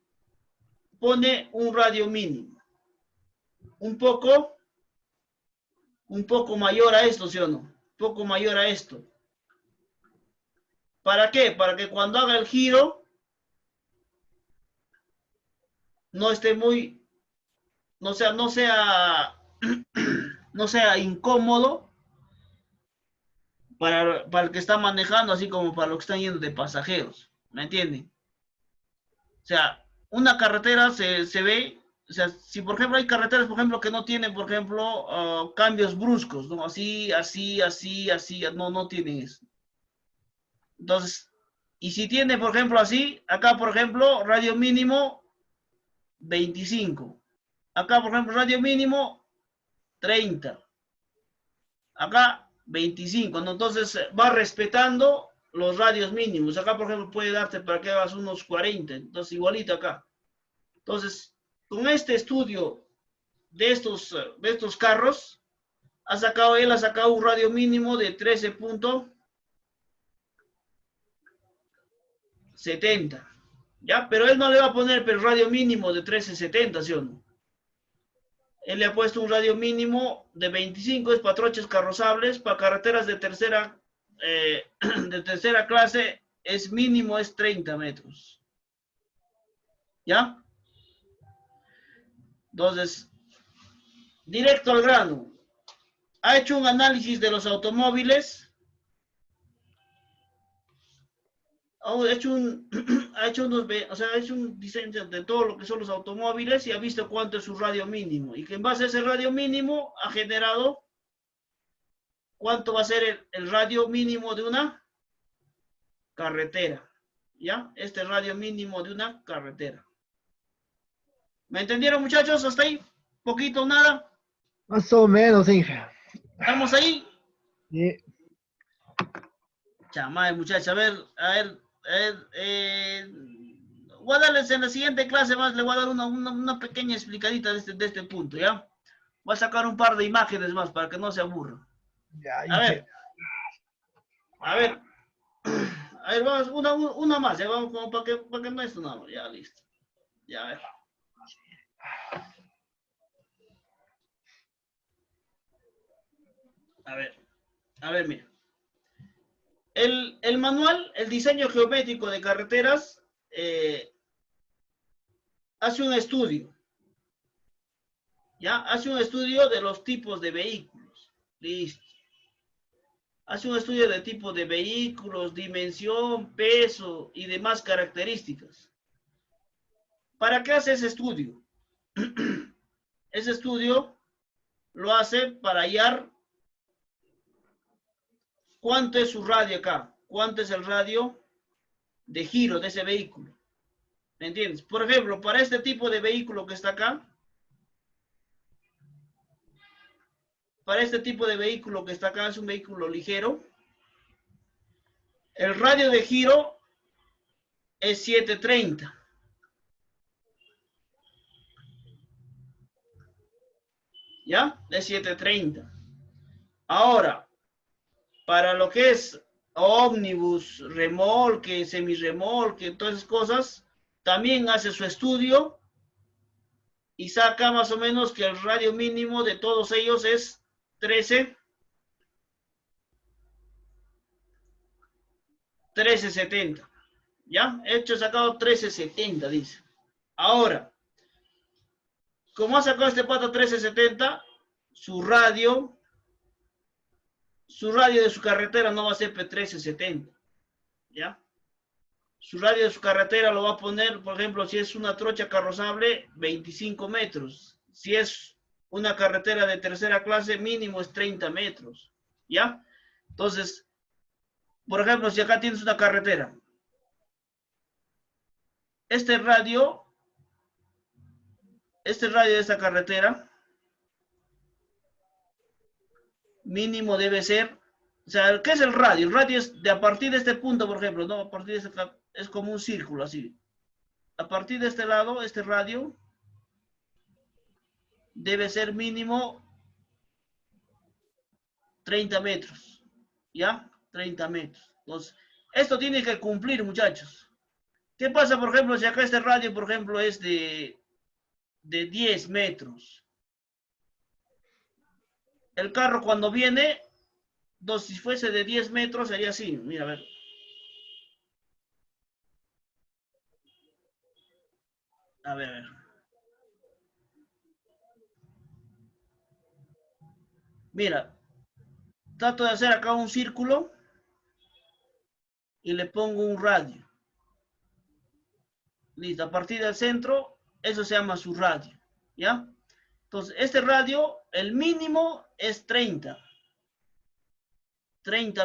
pone un radio mínimo. Un poco mayor a esto, ¿sí o no? Un poco mayor a esto. ¿Para qué? Para que cuando haga el giro no esté muy, no sea incómodo para el que está manejando, así como para los que están yendo de pasajeros. ¿Me entienden? O sea, una carretera se ve, o sea, si por ejemplo hay carreteras, por ejemplo, que no tienen, por ejemplo, cambios bruscos, ¿no? Así, no tienen eso. Entonces, y si tiene, por ejemplo, así, acá, por ejemplo, radio mínimo 25. Acá, por ejemplo, radio mínimo 30. Acá 25, ¿no? Entonces va respetando los radios mínimos. Acá, por ejemplo, puede darte para que hagas unos 40. Entonces, igualito acá. Entonces, con este estudio de estos carros, él ha sacado un radio mínimo de 13.70. ¿Ya? Pero él no le va a poner el radio mínimo de 13.70, ¿sí o no? Él le ha puesto un radio mínimo de 25, es para troches carrozables, para carreteras de tercera clase, es mínimo, es 30 metros. ¿Ya? Entonces, directo al grano. Ha hecho un análisis de los automóviles. Ha hecho un diseño de todo lo que son los automóviles y ha visto cuánto es su radio mínimo. Y que en base a ese radio mínimo ha generado cuánto va a ser el radio mínimo de una carretera. ¿Ya? Este radio mínimo de una carretera. ¿Me entendieron, muchachos? ¿Hasta ahí? ¿Poquito, nada? Más o menos, Inge. ¿Estamos ahí? Sí. Chamay, muchachos, a ver, voy a darles en la siguiente clase más, le voy a dar una pequeña explicadita de este punto, ¿ya? Voy a sacar un par de imágenes más para que no se aburran. Ya, A ver, vamos, una más, ya vamos como para que no esto no, ya listo. Ya, a ver. A ver, mira. El manual, el diseño geométrico de carreteras, hace un estudio. ¿Ya? Hace un estudio de los tipos de vehículos. Listo. Hace un estudio de tipo de vehículos, dimensión, peso y demás características. ¿Para qué hace ese estudio? Ese estudio lo hace para hallar cuánto es su radio acá, cuánto es el radio de giro de ese vehículo. ¿Me entiendes? Por ejemplo, para este tipo de vehículo que está acá, es un vehículo ligero, el radio de giro es 730. ¿Ya? Es 730. Ahora, para lo que es ómnibus, remolque, semirremolque, todas esas cosas, también hace su estudio y saca más o menos que el radio mínimo de todos ellos es 1370. ¿Ya? Hecho, sacado 1370, dice. Ahora, como ha sacado este pata 1370, su radio su radio de su carretera no va a ser P1370, ¿ya? Su radio de su carretera lo va a poner, por ejemplo, si es una trocha carrozable, 25 metros. Si es una carretera de tercera clase, mínimo es 30 metros, ¿ya? Entonces, por ejemplo, si acá tienes una carretera, este radio de esta carretera, mínimo debe ser, o sea, ¿qué es el radio? El radio es de a partir de este punto, por ejemplo, ¿no? A partir de este, es como un círculo, así. A partir de este lado, este radio, debe ser mínimo 30 metros, ¿ya? 30 metros. Entonces, esto tiene que cumplir, muchachos. ¿Qué pasa, por ejemplo, si acá este radio, por ejemplo, es de 10 metros? El carro cuando viene, entonces, si fuese de 10 metros, sería así. Mira, a ver. A ver, a ver. Mira, trato de hacer acá un círculo y le pongo un radio. Listo, a partir del centro, eso se llama su radio, ¿ya? Entonces, este radio, el mínimo es 30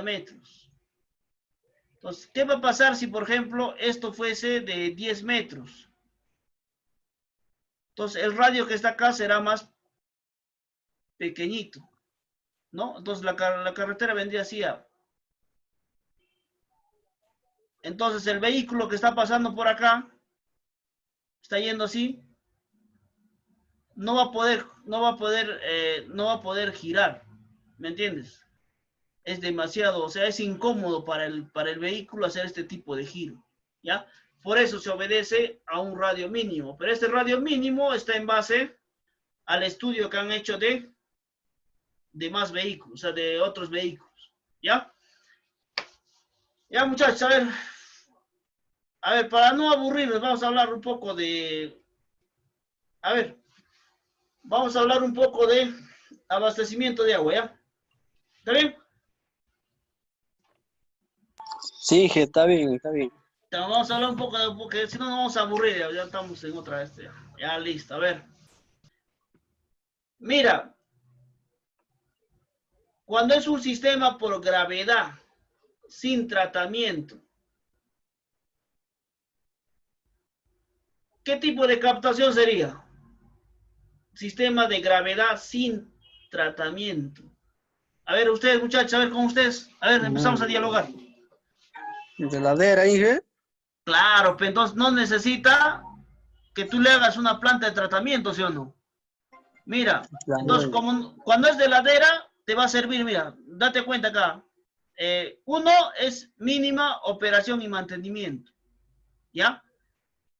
metros. Entonces, ¿qué va a pasar si, por ejemplo, esto fuese de 10 metros? Entonces, el radio que está acá será más pequeñito, ¿no? Entonces, la carretera vendría así. Entonces, el vehículo que está pasando por acá, está yendo así, no va a poder girar, ¿me entiendes? Es demasiado, o sea, es incómodo para el vehículo hacer este tipo de giro, ¿ya? Por eso se obedece a un radio mínimo, pero este radio mínimo está en base al estudio que han hecho de más vehículos, o sea, de otros vehículos, ¿ya? Ya, muchachos, a ver, para no aburrirnos, vamos a hablar un poco de, vamos a hablar un poco de abastecimiento de agua, ¿ya? ¿Está bien? Sí, Inge, está bien, está bien. Vamos a hablar un poco de, porque si no nos vamos a aburrir, ya estamos en otra vez. Ya listo, a ver. Mira, cuando es un sistema por gravedad, sin tratamiento, ¿qué tipo de captación sería? Sistema de gravedad sin tratamiento. A ver, ustedes, muchachos, a ver con ustedes. A ver, empezamos a dialogar. ¿De ladera, Inge? Claro, pero entonces no necesita que tú le hagas una planta de tratamiento, ¿sí o no? Mira, entonces como cuando es de ladera, te va a servir, mira, date cuenta acá. Uno es mínima operación y mantenimiento, ¿ya?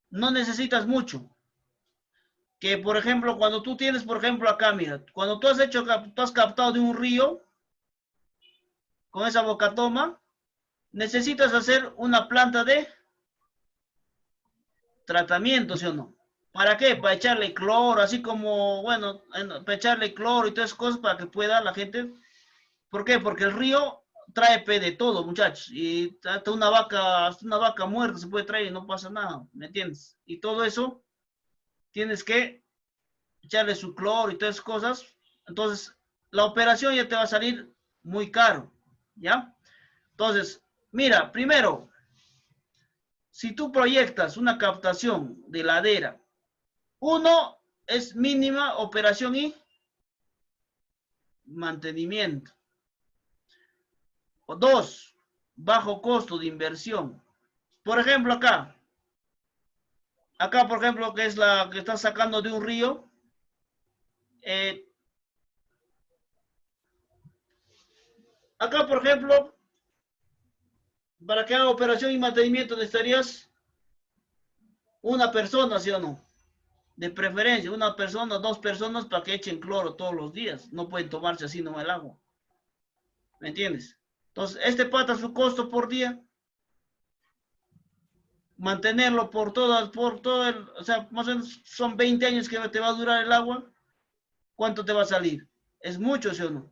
No necesitas mucho. Que, por ejemplo, cuando tú tienes, por ejemplo, acá, mira, cuando tú has captado de un río, con esa bocatoma, necesitas hacer una planta de tratamiento, ¿sí o no? ¿Para qué? Para echarle cloro, así como, bueno, para echarle cloro y todas esas cosas para que pueda la gente. ¿Por qué? Porque el río trae de todo, muchachos. Y hasta una vaca muerta se puede traer y no pasa nada, ¿me entiendes? Y todo eso tienes que echarle su cloro y todas esas cosas. Entonces, la operación ya te va a salir muy caro, ¿ya? Entonces, mira, primero, si tú proyectas una captación de ladera, uno es mínima operación y mantenimiento. O dos, bajo costo de inversión. Por ejemplo, acá, por ejemplo, que es la que está sacando de un río, acá, por ejemplo, para que haga operación y mantenimiento necesitarías una persona, ¿sí o no? De preferencia, una persona, dos personas para que echen cloro todos los días. No pueden tomarse así nomás el agua. ¿Me entiendes? Entonces, este pata su costo por día, mantenerlo por todo el, o sea, más o menos son 20 años que te va a durar el agua. ¿Cuánto te va a salir? Es mucho, ¿sí o no?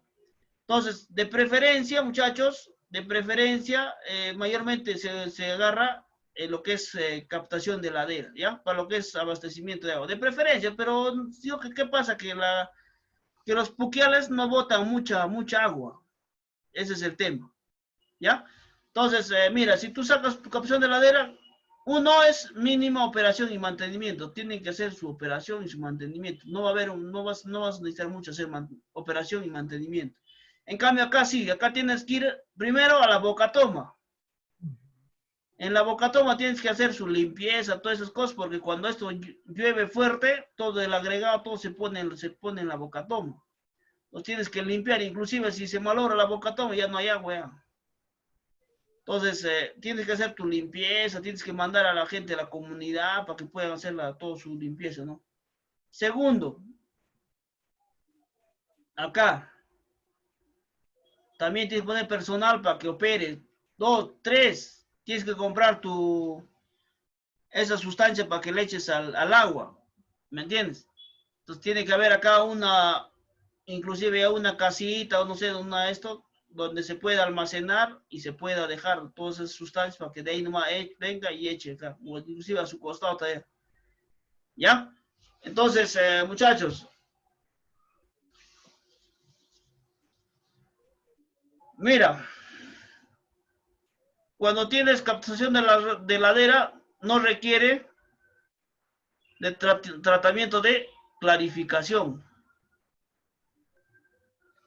Entonces, de preferencia, muchachos, de preferencia, mayormente se agarra lo que es captación de ladera, ¿ya? Para lo que es abastecimiento de agua. De preferencia, pero digo que ¿qué pasa? Que los puquiales no botan mucha agua. Ese es el tema, ¿ya? Entonces, mira, si tú sacas tu captación de ladera, uno es mínima operación y mantenimiento. Tienen que hacer su operación y su mantenimiento. No va a haber, no vas a necesitar mucho hacer operación y mantenimiento. En cambio, acá sí, acá tienes que ir primero a la bocatoma. En la bocatoma tienes que hacer su limpieza, todas esas cosas, porque cuando esto llueve fuerte, todo el agregado, todo se pone en la bocatoma. Los tienes que limpiar, inclusive si se malogra la bocatoma, ya no hay agua. Ya. Entonces, tienes que hacer tu limpieza, tienes que mandar a la gente de la comunidad para que puedan hacer toda su limpieza, ¿no? Segundo, acá, también tienes que poner personal para que opere. 2, 3, tienes que comprar esa sustancia para que le eches al agua, ¿me entiendes? Entonces tiene que haber acá inclusive una casita o no sé, donde se pueda almacenar y se pueda dejar todas esas sustancias para que de ahí nomás venga y eche acá, o inclusive a su costado también. ¿Ya? Entonces, muchachos, mira, cuando tienes captación de ladera, no requiere de tratamiento de clarificación.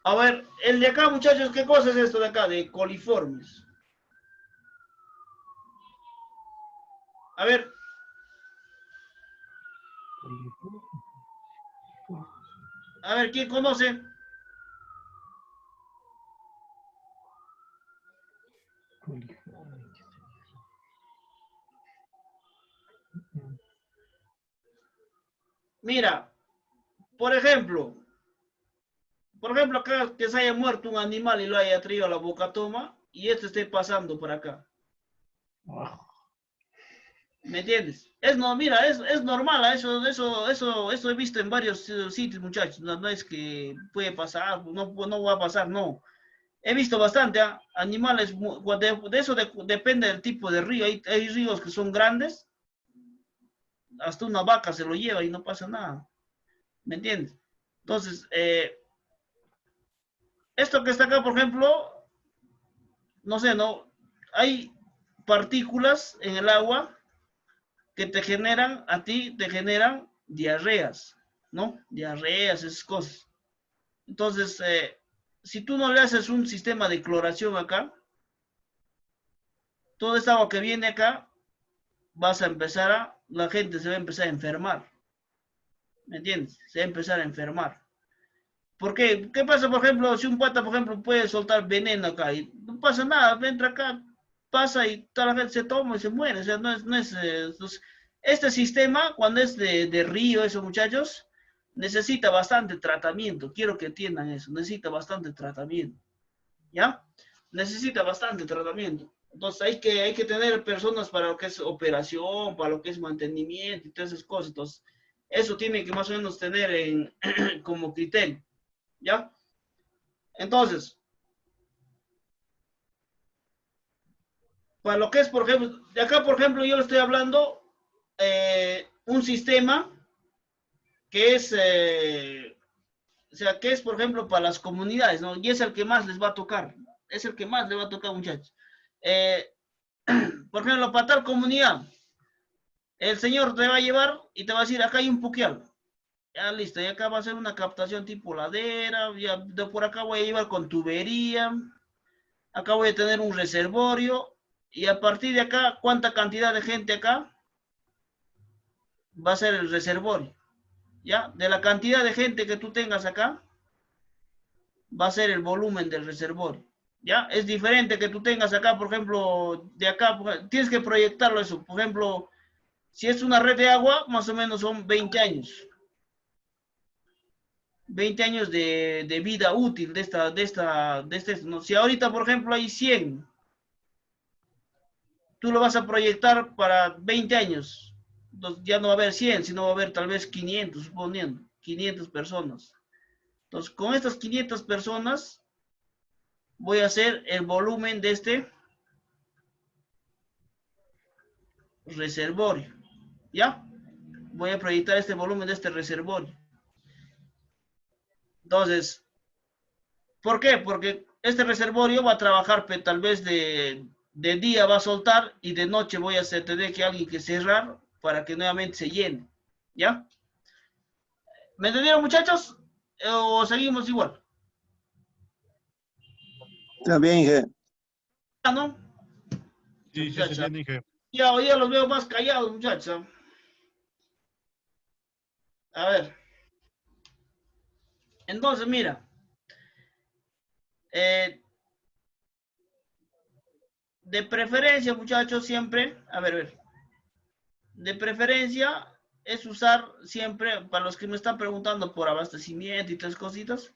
A ver, el de acá, muchachos, ¿qué cosa es esto de acá? De coliformes. A ver. A ver, ¿quién conoce? Mira, por ejemplo, acá que se haya muerto un animal y lo haya traído a la bocatoma y este esté pasando por acá. ¿Me entiendes? Mira, es normal, eso he visto en varios sitios, muchachos. No es que puede pasar, no va a pasar, no. He visto bastante, animales, de eso depende del tipo de río. Hay ríos que son grandes, hasta una vaca se lo lleva y no pasa nada. ¿Me entiendes? Entonces, esto que está acá, por ejemplo, no sé, ¿no? Hay partículas en el agua que te generan diarreas, ¿no? Diarreas, esas cosas. Entonces, si tú no le haces un sistema de cloración acá, toda esta agua que viene acá, la gente se va a empezar a enfermar. ¿Me entiendes? Se va a empezar a enfermar. ¿Por qué? ¿Qué pasa, por ejemplo, si un pata, por ejemplo, puede soltar veneno acá y no pasa nada, entra acá, pasa y toda la gente se toma y se muere? O sea, entonces, este sistema, cuando es de río, eso, muchachos, necesita bastante tratamiento. Quiero que entiendan eso, necesita bastante tratamiento. ¿Ya? Necesita bastante tratamiento. Entonces hay que tener personas para lo que es operación, para lo que es mantenimiento y todas esas cosas. Entonces, eso tiene que más o menos tener como criterio. ¿Ya? Entonces, para lo que es, por ejemplo, de acá, por ejemplo, yo le estoy hablando un sistema que es, o sea, que es, por ejemplo, para las comunidades, ¿no? Y es el que más les va a tocar. Es el que más les va a tocar, muchachos. Por ejemplo, para tal comunidad, el señor te va a llevar y te va a decir, acá hay un puquial. Ya listo, y acá va a ser una captación tipo ladera, ya de por acá voy a llevar con tubería, acá voy a tener un reservorio, y a partir de acá, ¿cuánta cantidad de gente acá? Va a ser el reservorio, ¿ya? De la cantidad de gente que tú tengas acá, va a ser el volumen del reservorio, ¿ya? Es diferente que tú tengas acá, por ejemplo, de acá, tienes que proyectarlo eso, por ejemplo, si es una red de agua, más o menos son 20 años. 20 años de vida útil ¿no? Si ahorita, por ejemplo, hay 100, tú lo vas a proyectar para 20 años. Entonces ya no va a haber 100, sino va a haber tal vez 500, suponiendo, 500 personas. Entonces, con estas 500 personas, voy a hacer el volumen de este reservorio, ¿ya? Voy a proyectar este volumen de este reservorio. Entonces, ¿por qué? Porque este reservorio va a trabajar tal vez de día va a soltar y de noche voy a tener que alguien que cerrar para que nuevamente se llene, ¿ya? ¿Me entendieron, muchachos? ¿O seguimos igual? Está bien, Inge. Ah, ¿no? Sí, sí, se entiende, Inge. Ya, hoy ya los veo más callados, muchachos. A ver. Entonces, mira. De preferencia, muchachos, siempre, a ver, de preferencia es usar siempre, para los que me están preguntando por abastecimiento y tres cositas,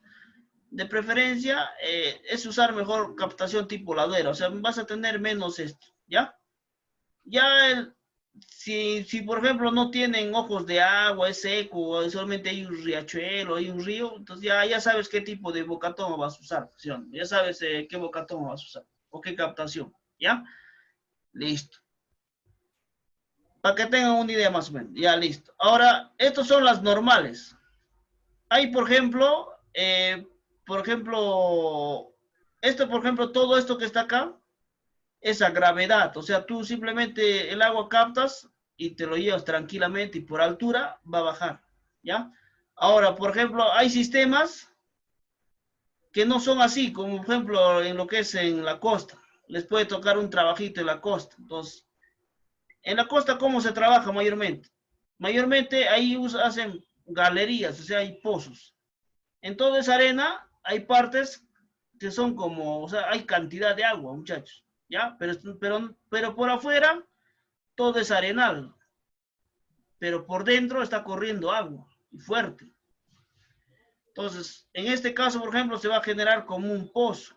de preferencia es usar mejor captación tipo ladera, o sea, vas a tener menos esto, ¿ya? Ya si por ejemplo no tienen ojos de agua, es seco, o solamente hay un riachuelo, hay un río, entonces ya sabes qué tipo de bocatoma vas a usar, ¿sí? Ya sabes qué bocatoma vas a usar, o qué captación, ¿ya? Listo. Para que tengan una idea más o menos. Ya, listo. Ahora, estos son las normales. Hay, por ejemplo, esto, por ejemplo, todo esto que está acá es a gravedad. O sea, tú simplemente el agua captas y te lo llevas tranquilamente y por altura va a bajar. ¿Ya? Ahora, por ejemplo, hay sistemas que no son así, como por ejemplo en lo que es en la costa. Les puede tocar un trabajito en la costa. Entonces, en la costa, ¿cómo se trabaja mayormente? Mayormente ahí hacen galerías, o sea, hay pozos. En toda esa arena hay partes que son como, o sea, hay cantidad de agua, muchachos, ¿ya? Pero por afuera todo es arenal, pero por dentro está corriendo agua y fuerte. Entonces, en este caso, por ejemplo, se va a generar como un pozo.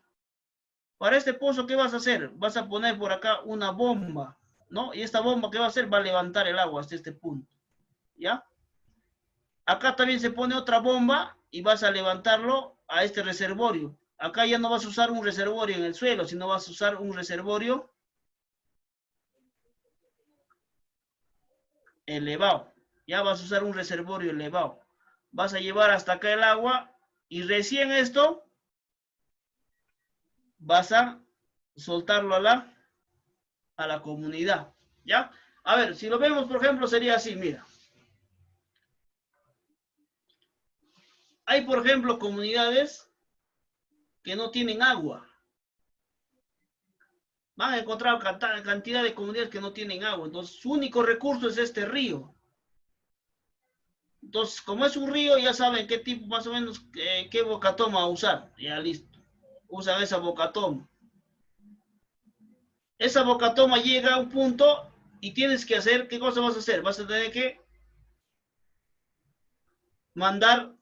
Para este pozo, ¿qué vas a hacer? Vas a poner por acá una bomba, ¿no? Y esta bomba, ¿qué va a hacer? Va a levantar el agua hasta este punto, ¿ya? Acá también se pone otra bomba y vas a levantarlo a este reservorio. Acá ya no vas a usar un reservorio en el suelo, sino vas a usar un reservorio elevado. Ya vas a usar un reservorio elevado. Vas a llevar hasta acá el agua y recién esto vas a soltarlo a la comunidad. ¿Ya? A ver, si lo vemos, por ejemplo, sería así, mira. Hay, por ejemplo, comunidades que no tienen agua. Van a encontrar cantidad de comunidades que no tienen agua. Entonces, su único recurso es este río. Entonces, como es un río, ya saben qué tipo, más o menos, qué bocatoma usar. Ya listo. Usan esa bocatoma. Esa bocatoma llega a un punto y tienes que hacer, ¿qué cosa vas a hacer? Vas a tener que mandar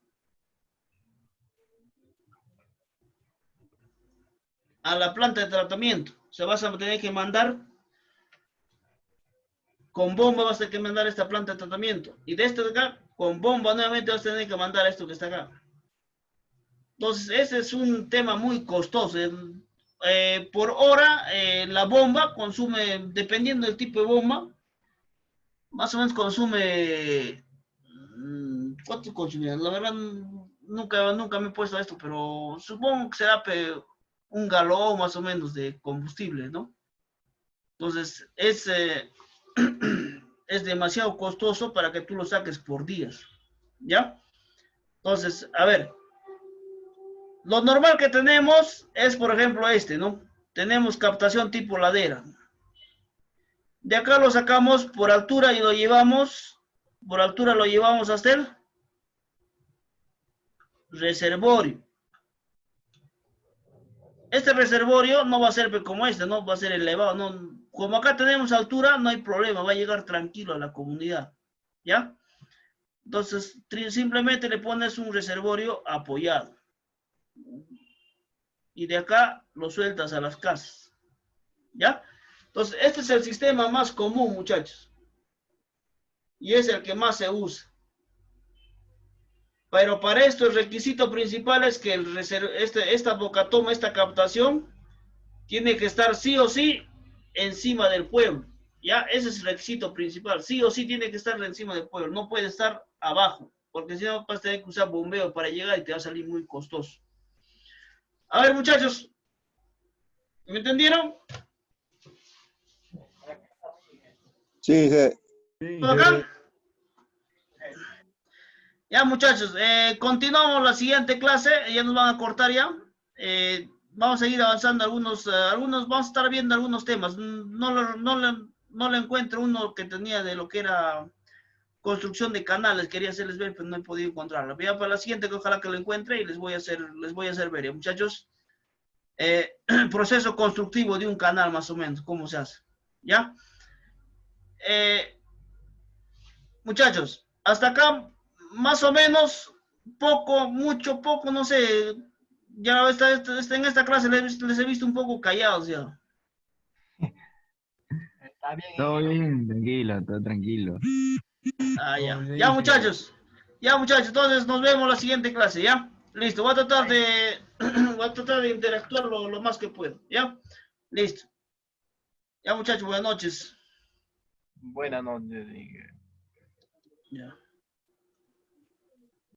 a la planta de tratamiento. O sea, vas a tener que mandar con bomba, vas a tener que mandar esta planta de tratamiento. Y de esto de acá, con bomba nuevamente vas a tener que mandar esto que está acá. Entonces, ese es un tema muy costoso. Por hora, la bomba consume, dependiendo del tipo de bomba, más o menos consume. ¿Cuánto consume? La verdad, nunca me he puesto a esto, pero supongo que será un galón más o menos de combustible, ¿no? Entonces, es demasiado costoso para que tú lo saques por días, ¿ya? Entonces, a ver, lo normal que tenemos es, por ejemplo, ¿no? Tenemos captación tipo ladera. De acá lo sacamos por altura y por altura lo llevamos hasta el reservorio. Este reservorio no va a ser como no va a ser elevado. No, como acá tenemos altura, no hay problema, va a llegar tranquilo a la comunidad, ¿ya? Entonces, simplemente le pones un reservorio apoyado. Y de acá lo sueltas a las casas, ¿ya? Entonces, este es el sistema más común, muchachos. Y es el que más se usa. Pero para esto el requisito principal es que esta bocatoma, esta captación, tiene que estar sí o sí encima del pueblo. Ya, ese es el requisito principal. Sí o sí tiene que estar encima del pueblo. No puede estar abajo, porque si no vas a tener que usar bombeo para llegar y te va a salir muy costoso. A ver, muchachos, ¿me entendieron? Sí, jefe. Sí, ¿Todo inge. acá? Ya, muchachos, continuamos la siguiente clase. Ya nos van a cortar ya. Vamos a seguir avanzando algunos, vamos a estar viendo algunos temas. No le encuentro uno que tenía de lo que era construcción de canales. Quería hacerles ver, pero no he podido encontrarlo. Ya para la siguiente, que ojalá que lo encuentre y les voy a hacer ver, ¿ya, muchachos? Proceso constructivo de un canal, más o menos, cómo se hace. ¿Ya? Muchachos, hasta acá, más o menos, poco, mucho, poco, no sé. Ya en esta clase les he visto un poco callados ya. Está bien, Todo Inge. bien, tranquilo, todo tranquilo. Ah, Todo ya. bien, Ya, Inge. muchachos. Ya, muchachos, entonces nos vemos la siguiente clase, ¿ya? Listo, voy a tratar de, voy a tratar de interactuar lo más que puedo, ¿ya? Listo. Ya, muchachos, buenas noches. Buenas noches, Inge. Ya.